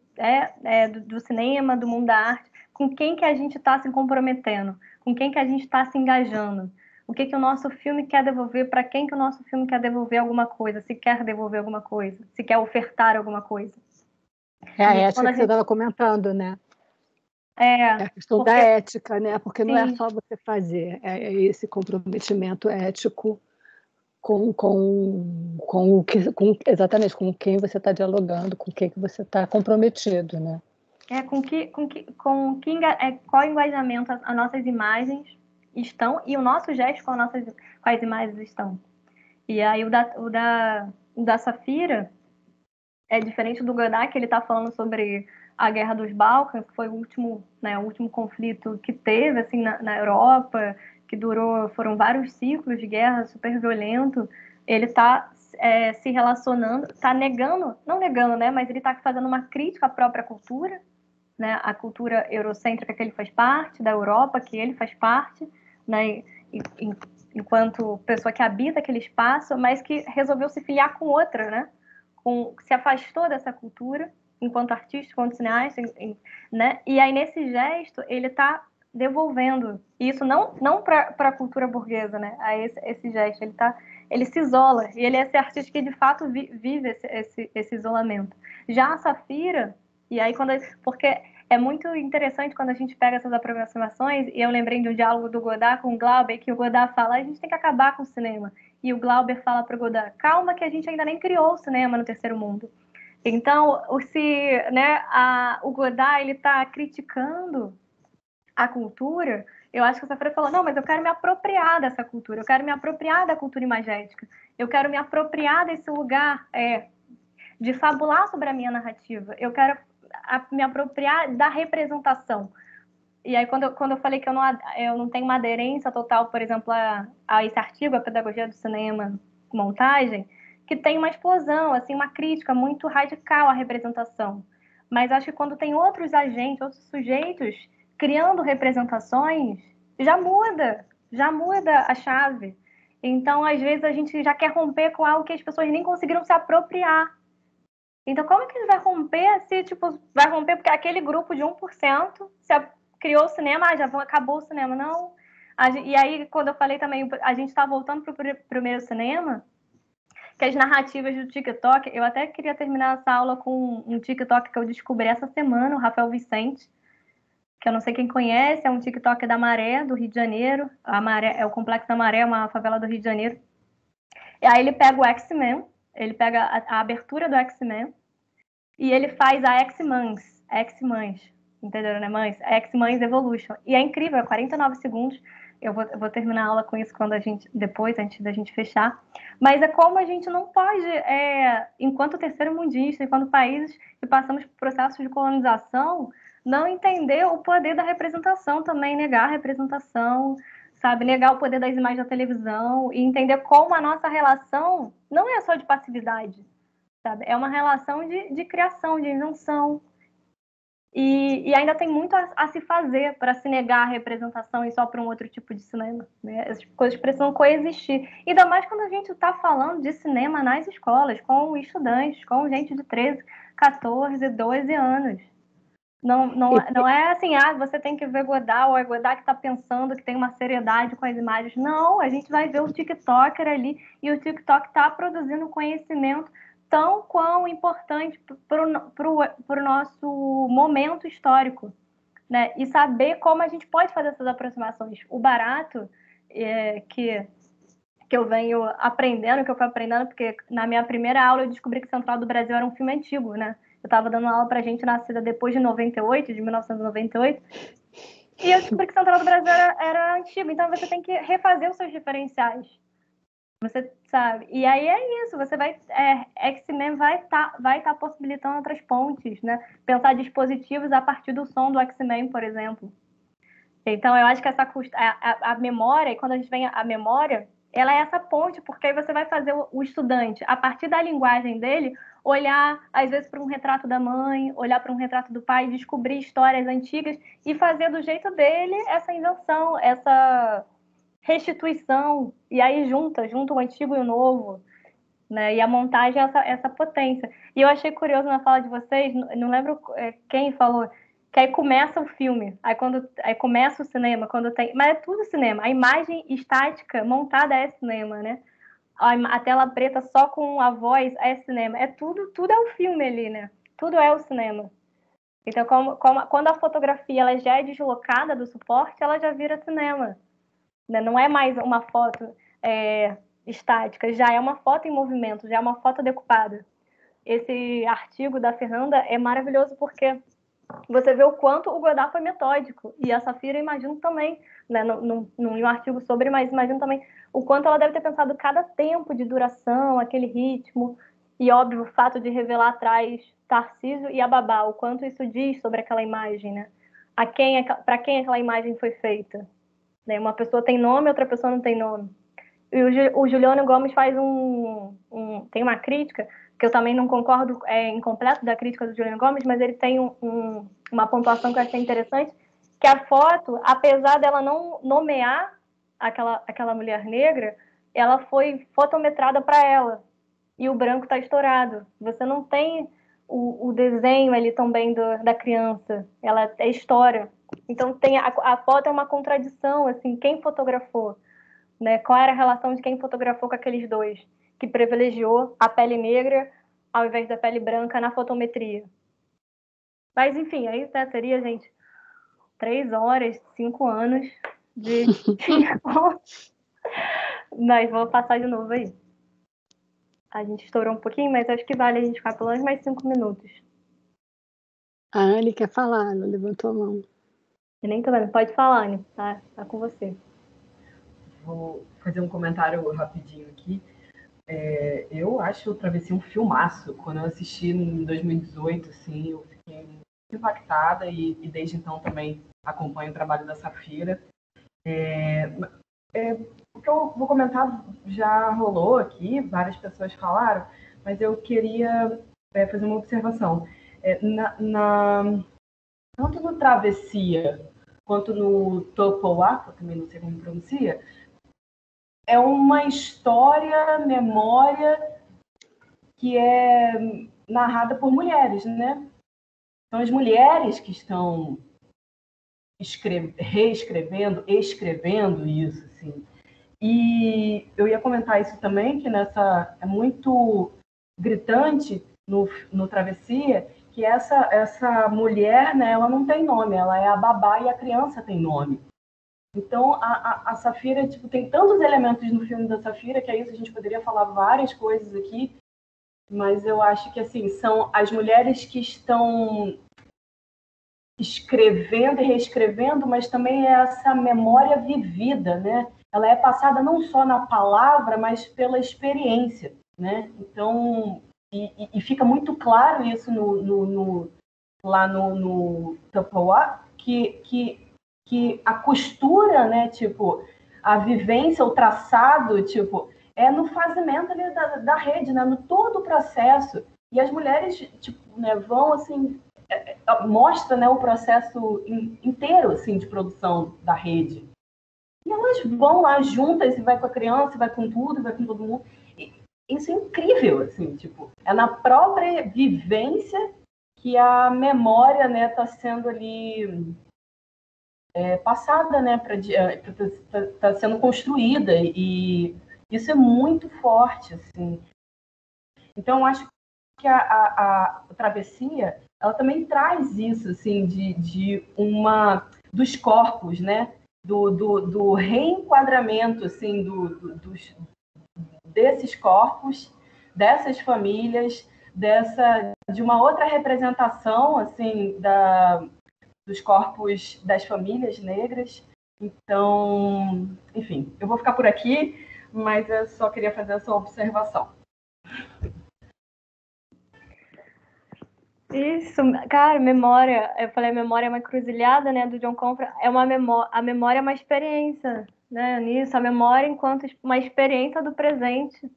do cinema, do mundo da arte, com quem que a gente está se comprometendo, com quem que a gente está se engajando. O que que o nosso filme quer devolver, para quem que o nosso filme quer devolver alguma coisa, se quer devolver alguma coisa, se quer ofertar alguma coisa. É a E ética quando a que você gente... estava comentando, né? É a questão porque... da ética, né? Porque não é Sim. só você fazer, é esse comprometimento ético com exatamente com quem você está dialogando, com quem que você está comprometido, né? Qual engajamento as nossas imagens estão e o nosso gesto com as imagens estão. E aí o da Safira é diferente do Godard, que ele está falando sobre a Guerra dos Balcãs, que foi o último conflito que teve assim, na Europa, que foram vários ciclos de guerra super violento. Ele está se relacionando, está negando, não negando, né, mas ele está fazendo uma crítica à própria cultura, né, a cultura eurocêntrica que ele faz parte, da Europa que ele faz parte, né, enquanto pessoa que habita aquele espaço, mas que resolveu se filiar com outra, né, se afastou dessa cultura enquanto artista, enquanto cineasta, né, e aí nesse gesto ele está devolvendo isso não para a cultura burguesa, né, a esse gesto, ele se isola, e ele é esse artista que de fato vive esse isolamento. Já a Safira, e aí porque é muito interessante quando a gente pega essas aproximações, e eu lembrei de um diálogo do Godard com o Glauber, que o Godard fala, a gente tem que acabar com o cinema. E o Glauber fala para o Godard, calma que a gente ainda nem criou o cinema no terceiro mundo. Então, o Godard ele está criticando a cultura. Eu acho que o Safira falou, não, mas eu quero me apropriar dessa cultura, eu quero me apropriar da cultura imagética, eu quero me apropriar desse lugar de fabular sobre a minha narrativa, eu quero me apropriar da representação. E aí, quando eu falei que eu não tenho uma aderência total, por exemplo, a esse artigo, a Pedagogia do Cinema, montagem, que tem uma explosão, assim, uma crítica muito radical à representação. Mas acho que quando tem outros agentes, outros sujeitos criando representações, já muda a chave. Então, às vezes, a gente já quer romper com algo que as pessoas nem conseguiram se apropriar. Então, como é que ele vai romper se, vai romper porque aquele grupo de 1% criou o cinema, já acabou o cinema? Não. E aí, quando eu falei também, a gente está voltando para o primeiro cinema, que as narrativas do TikTok, eu até queria terminar essa aula com um TikTok que eu descobri essa semana, o Rafael Vicente, que eu não sei quem conhece, é um TikTok da Maré, do Rio de Janeiro. A Maré, é o Complexo da Maré, uma favela do Rio de Janeiro. E aí ele pega o X-Men, ele pega a abertura do X-Men e ele faz a X-Mães, entenderam, né, mães? X-Mães Evolution. E é incrível, é 49 segundos. Eu vou terminar a aula com isso depois, antes da gente fechar. Mas é como a gente não pode, enquanto terceiro-mundista, enquanto países que passamos por processos de colonização, não entender o poder da representação também, negar a representação, sabe? Negar o poder das imagens da televisão e entender como a nossa relação não é só de passividade, sabe? É uma relação de criação, de invenção. E ainda tem muito a se fazer para se negar a representação e só para um outro tipo de cinema, né? As coisas precisam coexistir. Ainda mais quando a gente está falando de cinema nas escolas, com estudantes, com gente de 13, 14, 12 anos. Não é assim, você tem que ver Godard, ou é Godard que está pensando que tem uma seriedade com as imagens. Não, a gente vai ver o TikToker ali, e o TikTok está produzindo conhecimento tão quão importante para o nosso momento histórico, né? E saber como a gente pode fazer essas aproximações. O barato que eu venho aprendendo, que eu fui aprendendo, porque na minha primeira aula eu descobri que Central do Brasil era um filme antigo, né? Eu estava dando aula para gente nascida depois de 1998, e eu descobri que Central do Brasil era antigo. Então você tem que refazer os seus diferenciais. Você sabe? E aí é isso, você vai... X-Men vai tá possibilitando outras pontes, né? Pensar dispositivos a partir do som do X-Men, por exemplo. Então, eu acho que a memória, e quando a gente vem a memória, ela é essa ponte, porque aí você vai fazer o estudante, a partir da linguagem dele, olhar, às vezes, para um retrato da mãe, olhar para um retrato do pai, descobrir histórias antigas e fazer do jeito dele essa invenção, essa restituição, e aí junta o antigo e o novo, né? E a montagem é essa potência. E eu achei curioso na fala de vocês, não lembro quem falou, que aí começa o filme, aí começa o cinema, mas é tudo cinema. A imagem estática montada é cinema, né? A tela preta só com a voz é cinema. É tudo é o filme ali, né? Tudo é o cinema. Então, quando a fotografia ela já é deslocada do suporte, ela já vira cinema, né? Não é mais uma foto estática, já é uma foto em movimento, já é uma foto decupada. Esse artigo da Fernanda é maravilhoso porque você vê o quanto o Godard foi metódico. E a Safira, imagino também, né? Não li um artigo sobre, mas imagino também o quanto ela deve ter pensado cada tempo de duração, aquele ritmo. E, óbvio, o fato de revelar atrás Tarcísio e a Babá, o quanto isso diz sobre aquela imagem, né? Para quem aquela imagem foi feita. Né? Uma pessoa tem nome, outra pessoa não tem nome. E o Juliano Gomes faz tem uma crítica, que eu também não concordo incompleto da crítica do Juliano Gomes, mas ele tem uma pontuação que eu achei interessante, que a foto, apesar dela não nomear aquela mulher negra, ela foi fotometrada para ela. E o branco está estourado. Você não tem o desenho ali também da criança. Ela é história. Então a foto é uma contradição, assim, quem fotografou? Né? Qual era a relação de quem fotografou com aqueles dois, que privilegiou a pele negra ao invés da pele branca na fotometria. Mas, enfim, aí seria, gente, 3 horas, 5 anos de... Mas vou passar de novo aí. A gente estourou um pouquinho, mas acho que vale a gente ficar pelo menos mais 5 minutos. A Anne quer falar, ela levantou a mão. Eu nem tô vendo. Pode falar, Anne. Tá com você. Vou fazer um comentário rapidinho aqui. Eu acho o Travessia um filmaço. Quando eu assisti em 2018, assim, eu fiquei muito impactada e desde então também acompanho o trabalho da Safira. O que eu vou comentar já rolou aqui, várias pessoas falaram, mas eu queria fazer uma observação. Tanto no Travessia quanto no Topoá, que eu também não sei como pronuncia, é uma história, memória que é narrada por mulheres, né? São as mulheres que estão reescrevendo, escrevendo isso, assim. E eu ia comentar isso também, que é muito gritante no Travessia, que essa mulher, né, ela não tem nome, ela é a babá e a criança tem nome. Então, a Safira, tipo, tem tantos elementos no filme da Safira, que é isso, a gente poderia falar várias coisas aqui, mas eu acho que, assim, são as mulheres que estão escrevendo e reescrevendo, mas também é essa memória vivida, né? Ela é passada não só na palavra, mas pela experiência, né? Então, e fica muito claro isso lá no Tupperware, que a costura, né, tipo, a vivência, o traçado, tipo, é no fazimento ali da rede, né, no todo o processo. E as mulheres, tipo, né, vão, assim, mostra, né, o processo inteiro, assim, de produção da rede. E elas vão lá juntas, e vai com a criança, vai com tudo, vai com todo mundo. E isso é incrível, assim, tipo, é na própria vivência que a memória, né, está sendo ali passada, né, tá sendo construída, e isso é muito forte, assim. Então, eu acho que a Travessia, ela também traz isso, assim, dos corpos, né, do reenquadramento, assim, desses corpos, dessas famílias, de uma outra representação, assim, dos corpos das famílias negras. Então, enfim, eu vou ficar por aqui, mas eu só queria fazer essa observação. Isso, cara, memória. Eu falei, memória é uma encruzilhada, né, do John Confra. A memória é uma experiência, né, nisso. A memória enquanto uma experiência do presente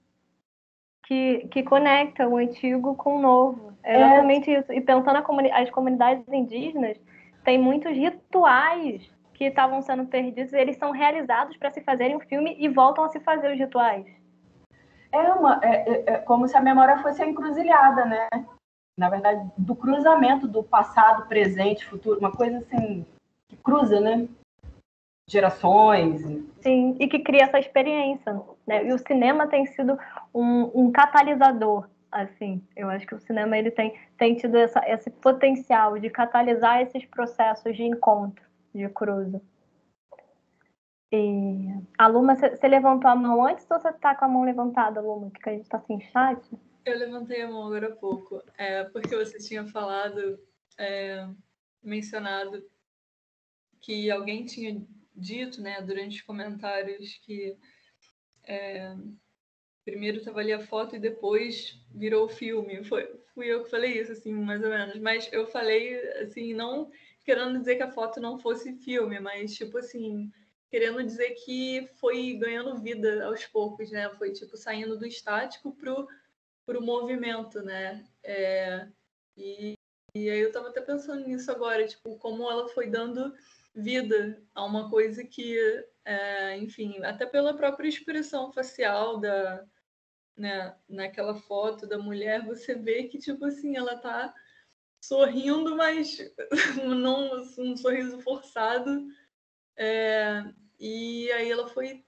que conecta o antigo com o novo. É exatamente isso. E pensando as comunidades indígenas, tem muitos rituais que estavam sendo perdidos, eles são realizados para se fazerem um filme e voltam a se fazer os rituais. É como se a memória fosse a encruzilhada, né? na verdade, do cruzamento do passado, presente, futuro, uma coisa assim que cruza, né? Gerações. Sim, e que cria essa experiência, né? E o cinema tem sido um catalisador, assim. Eu acho que o cinema ele tem tido esse potencial de catalisar esses processos de encontro, de cruza. E a Luma, você levantou a mão antes ou você está com a mão levantada, Luma? Porque a gente está sem chat? Eu levantei a mão agora há pouco, porque você tinha falado, mencionado que alguém tinha dito, né, durante os comentários que primeiro estava ali a foto e depois virou o filme. Fui eu que falei isso, assim, mais ou menos. Mas eu falei, assim, não querendo dizer que a foto não fosse filme, mas, tipo assim, querendo dizer que foi ganhando vida aos poucos, né? Foi, tipo, saindo do estático pro movimento, né? E aí eu tava até pensando nisso agora, tipo, como ela foi dando vida a uma coisa que, enfim, até pela própria expressão facial né, naquela foto da mulher, você vê que, tipo assim, ela tá sorrindo, mas não um sorriso forçado. E aí ela foi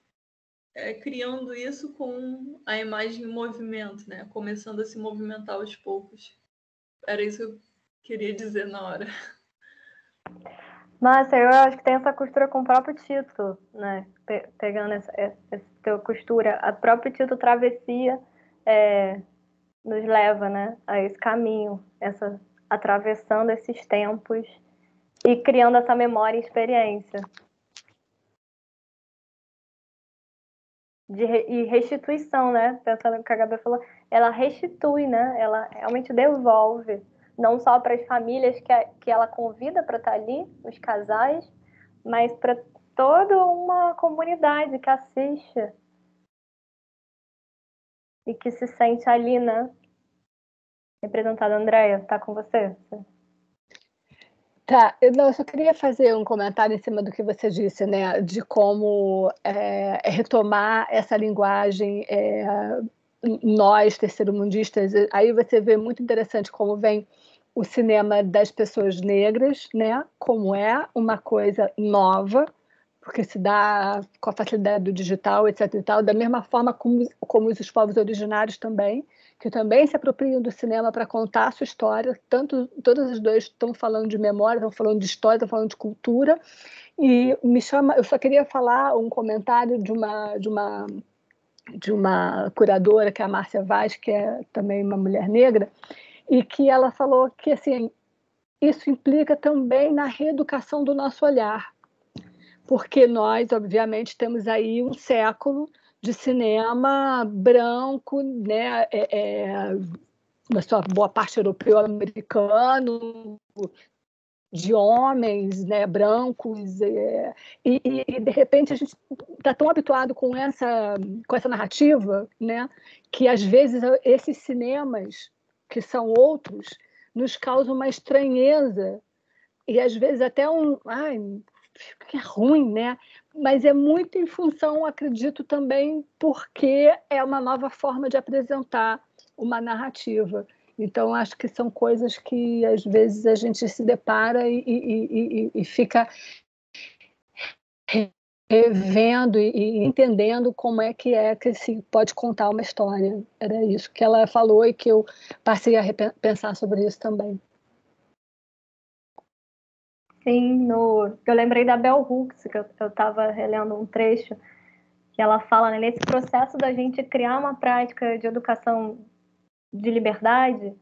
criando isso com a imagem em movimento, né? Começando a se movimentar aos poucos. Era isso que eu queria dizer na hora. Mas eu acho que tem essa costura com o próprio título, né? Pegando essa teu costura, o próprio título Travessia nos leva, né, a esse caminho, atravessando esses tempos e criando essa memória e experiência. E restituição, né? Pensando no que a Gabi falou, ela restitui, né? Ela realmente devolve, não só para as famílias que ela convida para estar ali, os casais, mas para toda uma comunidade que assiste e que se sente ali, né? Representada. Andréia, tá com você? Tá, eu só queria fazer um comentário em cima do que você disse, né, de como retomar essa linguagem, nós, terceiro-mundistas, aí você vê muito interessante como vem o cinema das pessoas negras, né, como é uma coisa nova, porque se dá com a facilidade do digital, etc. e tal, da mesma forma como os povos originários também, que também se apropriam do cinema para contar a sua história. Todos os dois estão falando de memória, estão falando de história, estão falando de cultura. E eu só queria falar um comentário de uma curadora, que é a Márcia Vaz, que é também uma mulher negra, e que ela falou que assim, isso implica também na reeducação do nosso olhar, porque nós, obviamente, temos aí um século de cinema branco, né, na sua boa parte europeu-americano, de homens, né, brancos, e de repente a gente está tão habituado com essa narrativa, né, que às vezes esses cinemas que são outros nos causam uma estranheza e às vezes até que é ruim, né? Mas é muito em função, acredito também, porque é uma nova forma de apresentar uma narrativa. Então, acho que são coisas que, às vezes, a gente se depara e fica revendo e entendendo como é que se pode contar uma história. Era isso que ela falou e que eu passei a pensar sobre isso também. Sim, eu lembrei da Bell Hooks, que eu estava relendo um trecho, que ela fala, né, nesse processo da gente criar uma prática de educação de liberdade,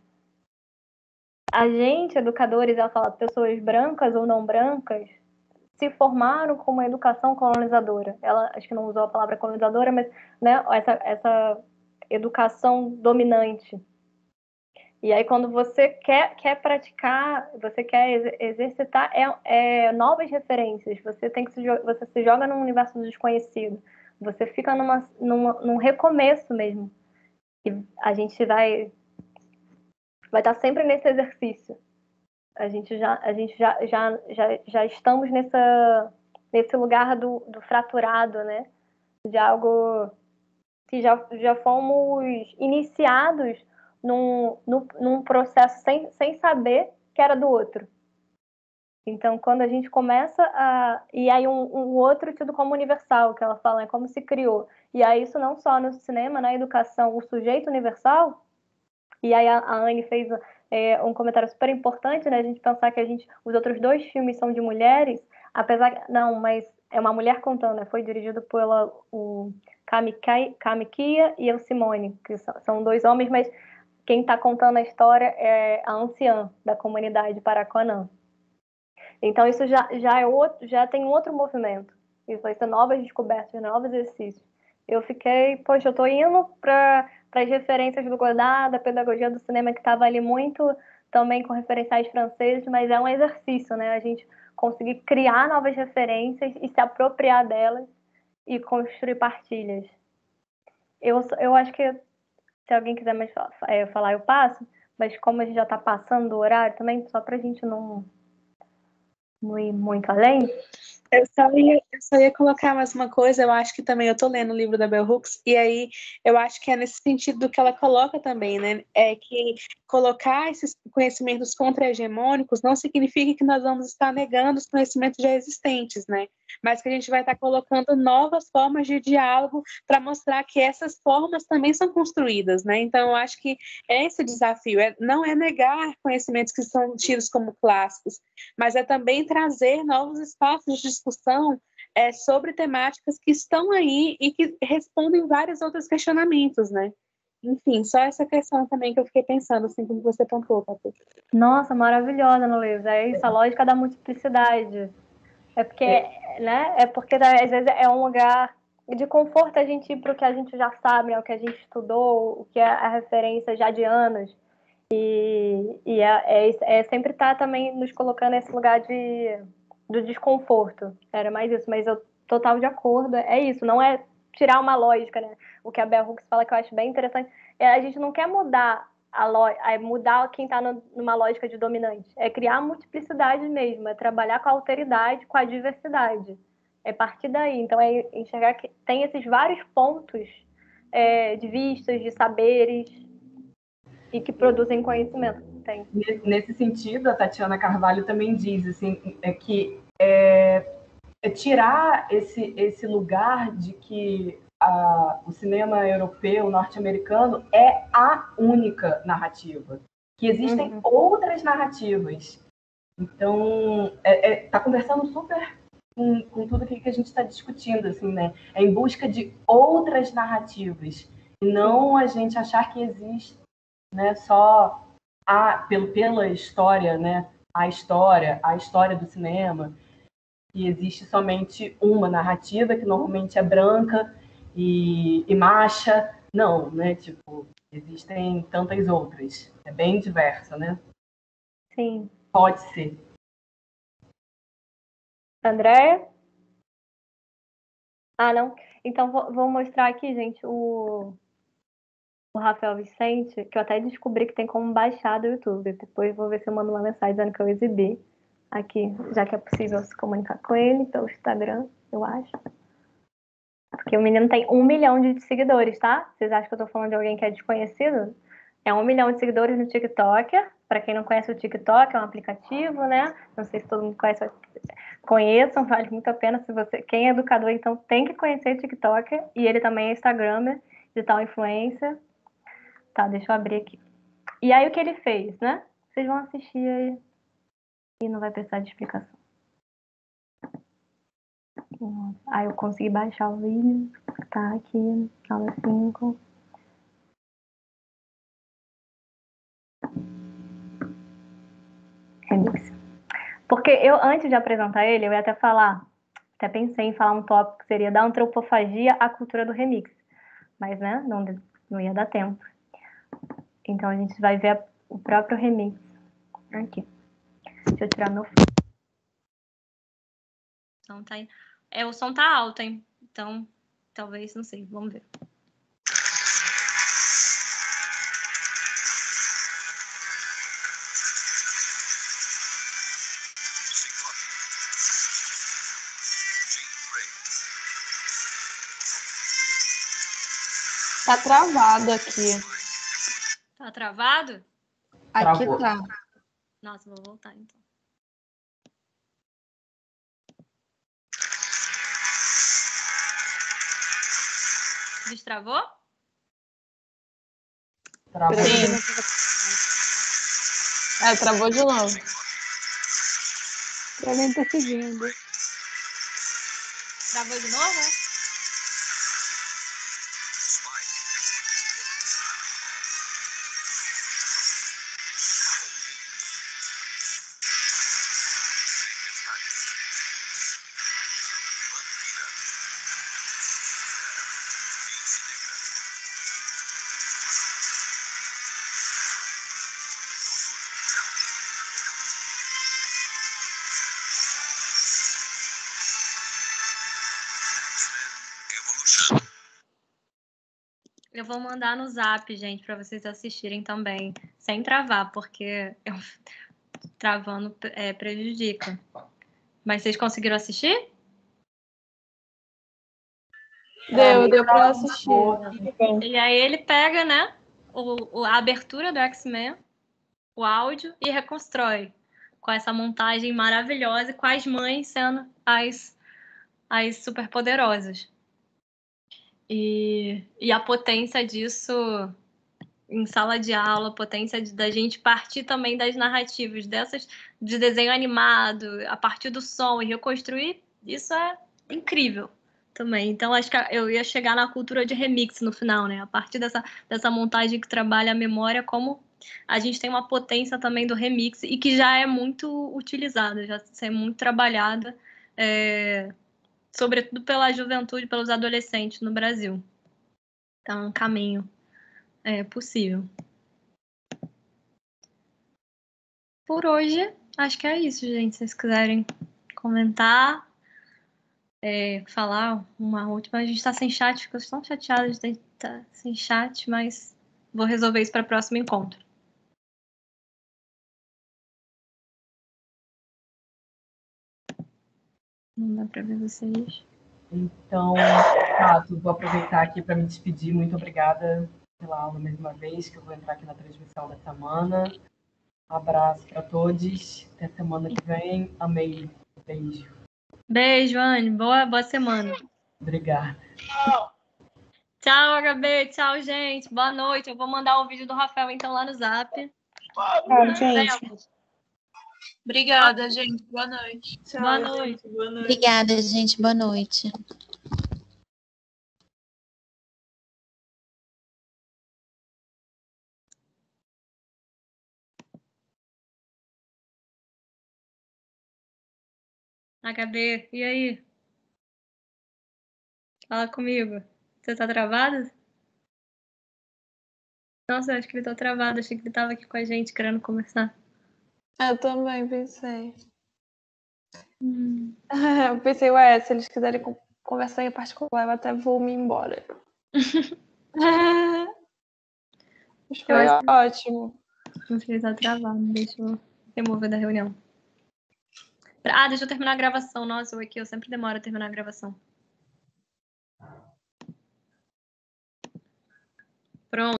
a gente, educadores, ela fala, pessoas brancas ou não brancas, se formaram com uma educação colonizadora. Ela, acho que não usou a palavra colonizadora, mas, né, essa educação dominante. E aí, quando você quer praticar, você quer exercitar novas referências. Você se joga num universo desconhecido. Você fica num recomeço mesmo. E a gente vai estar sempre nesse exercício. A gente já estamos nesse lugar do fraturado, né? De algo que já fomos iniciados num processo sem saber que era do outro. Então, quando a gente começa a... E aí um outro tido como universal, que ela fala, é como se criou. E aí isso não só no cinema, na educação, o sujeito universal. E aí a Anne fez um comentário super importante, né? A gente pensar que os outros 2 filmes são de mulheres, apesar... Não, mas é uma mulher contando, né? Foi dirigido pela o Kamikia e o Simone, que são 2 homens, mas quem está contando a história é a anciã da comunidade Paracanã. Então isso já tem outro movimento. Isso vai ser novas descobertas, novos exercícios. Eu fiquei, poxa, eu tô indo para as referências do Godard, da pedagogia do cinema, que estava ali muito também com referenciais franceses, mas é um exercício, né? A gente conseguir criar novas referências e se apropriar delas e construir partilhas. Eu acho que se alguém quiser mais falar, eu passo, mas como a gente já está passando do horário também, só para a gente não ir muito além. Eu só ia colocar mais uma coisa, eu acho que também, eu tô lendo o livro da Bell Hooks, e aí eu acho que é nesse sentido do que ela coloca também, né? É que colocar esses conhecimentos contra-hegemônicos não significa que nós vamos estar negando os conhecimentos já existentes, né? Mas que a gente vai estar colocando novas formas de diálogo para mostrar que essas formas também são construídas, né? Então eu acho que é esse o desafio, não é negar conhecimentos que são tidos como clássicos, mas é também trazer novos espaços de discussão sobre temáticas que estão aí e que respondem vários outros questionamentos, né? Enfim, só essa questão também que eu fiquei pensando, assim, como você pontuou, Paty. Nossa, maravilhosa, Luísa. É isso, a lógica da multiplicidade. É porque, né? É porque às vezes é um lugar de conforto a gente ir para o que a gente já sabe, né? O que a gente estudou, o que é a referência já de anos. E sempre estar também nos colocando nesse lugar do desconforto. Era mais isso, mas eu total de acordo. É isso, não é tirar uma lógica, né? O que a Bell Hooks fala que eu acho bem interessante. A gente não quer mudar mudar quem está numa lógica de dominante. É criar multiplicidade mesmo, é trabalhar com a alteridade, com a diversidade. É partir daí. Então, é enxergar que tem esses vários pontos de vistas, de saberes, e que produzem conhecimento. Tem. Nesse sentido, a Tatiana Carvalho também diz assim, que tirar esse lugar de que o cinema europeu, norte-americano, é a única narrativa, que existem outras narrativas. Então, está conversando super com tudo que a gente está discutindo, assim, né? É em busca de outras narrativas, e não a gente achar que existe, né, só pela história, né? A história do cinema, e existe somente uma narrativa, que normalmente é branca e macha. Não, né? Tipo, existem tantas outras. É bem diversa, né? Sim. Pode ser. Andréia? Ah, não? Então, vou mostrar aqui, gente, o Rafael Vicente, que eu até descobri que tem como baixar do YouTube. Depois vou ver se eu mando uma mensagem dizendo que eu exibi aqui, já que é possível se comunicar com ele pelo Instagram, eu acho. Porque o menino tem 1 milhão de seguidores, tá? Vocês acham que eu tô falando de alguém que é desconhecido? É 1 milhão de seguidores no TikTok. Para quem não conhece o TikTok, é um aplicativo, né? Não sei se todo mundo conhece. Conheçam, vale muito a pena. Quem é educador, então tem que conhecer o TikTok. E ele também é Instagramer, digital influencer. Tá, deixa eu abrir aqui. E aí o que ele fez, né? Vocês vão assistir aí e não vai precisar de explicação. Aí eu consegui baixar o vídeo. Tá aqui, aula 5. Remix. Porque eu, antes de apresentar ele, eu ia até pensei em falar um tópico que seria da antropofagia à cultura do remix. Mas, né, não ia dar tempo. Então a gente vai ver o próprio remix. Aqui. Deixa eu tirar meu fone. Então, o som tá alto, hein? Então, talvez, não sei, vamos ver. Tá travado aqui. Tá travado? Aqui Travou. tá. Nossa, vou voltar então. Destravou? Travou. Sim. Travou de novo. Eu nem tô seguindo. Travou de novo, né? Eu vou mandar no Zap, gente, para vocês assistirem também, sem travar, porque eu travando prejudica. Mas vocês conseguiram assistir? Deu pra assistir. E aí ele pega, né, a abertura do X-Men, o áudio, e reconstrói com essa montagem maravilhosa e com as mães sendo as superpoderosas. E a potência disso em sala de aula, a potência da gente partir também das narrativas dessas de desenho animado, a partir do som e reconstruir, isso é incrível também. Então, acho que eu ia chegar na cultura de remix no final, né? A partir dessa montagem que trabalha a memória, como a gente tem uma potência também do remix e que já é muito utilizada, já é muito trabalhada, sobretudo pela juventude, pelos adolescentes no Brasil. Então, é um caminho possível. Por hoje, acho que é isso, gente. Se vocês quiserem comentar, falar uma última. A gente tá sem chat, fico tão chateada de estar sem chat, mas vou resolver isso para o próximo encontro. Não dá para ver vocês. Então, vou aproveitar aqui para me despedir. Muito obrigada pela aula mais uma vez, que eu vou entrar aqui na transmissão da semana. Abraço para todos. Até semana que vem. Amei. Beijo. Beijo, Anne. Boa semana. Obrigada. Tchau, HB. Tchau, gente. Boa noite. Eu vou mandar o vídeo do Rafael, então, lá no Zap. Tchau, gente. Obrigada, gente. Boa noite. Tchau, Boa noite. gente. Boa noite. Obrigada, gente. Boa noite. HB, e aí? Fala comigo. Você tá travado? Nossa, eu acho que ele tá travado. Achei que ele tava aqui com a gente, querendo conversar. Eu também pensei. Eu pensei, se eles quiserem conversar em particular, eu até vou me embora. Mas foi ótimo. Não sei se ele tá travado. Deixa eu remover da reunião. Deixa eu terminar a gravação. Nossa, eu sempre demoro a terminar a gravação. Pronto.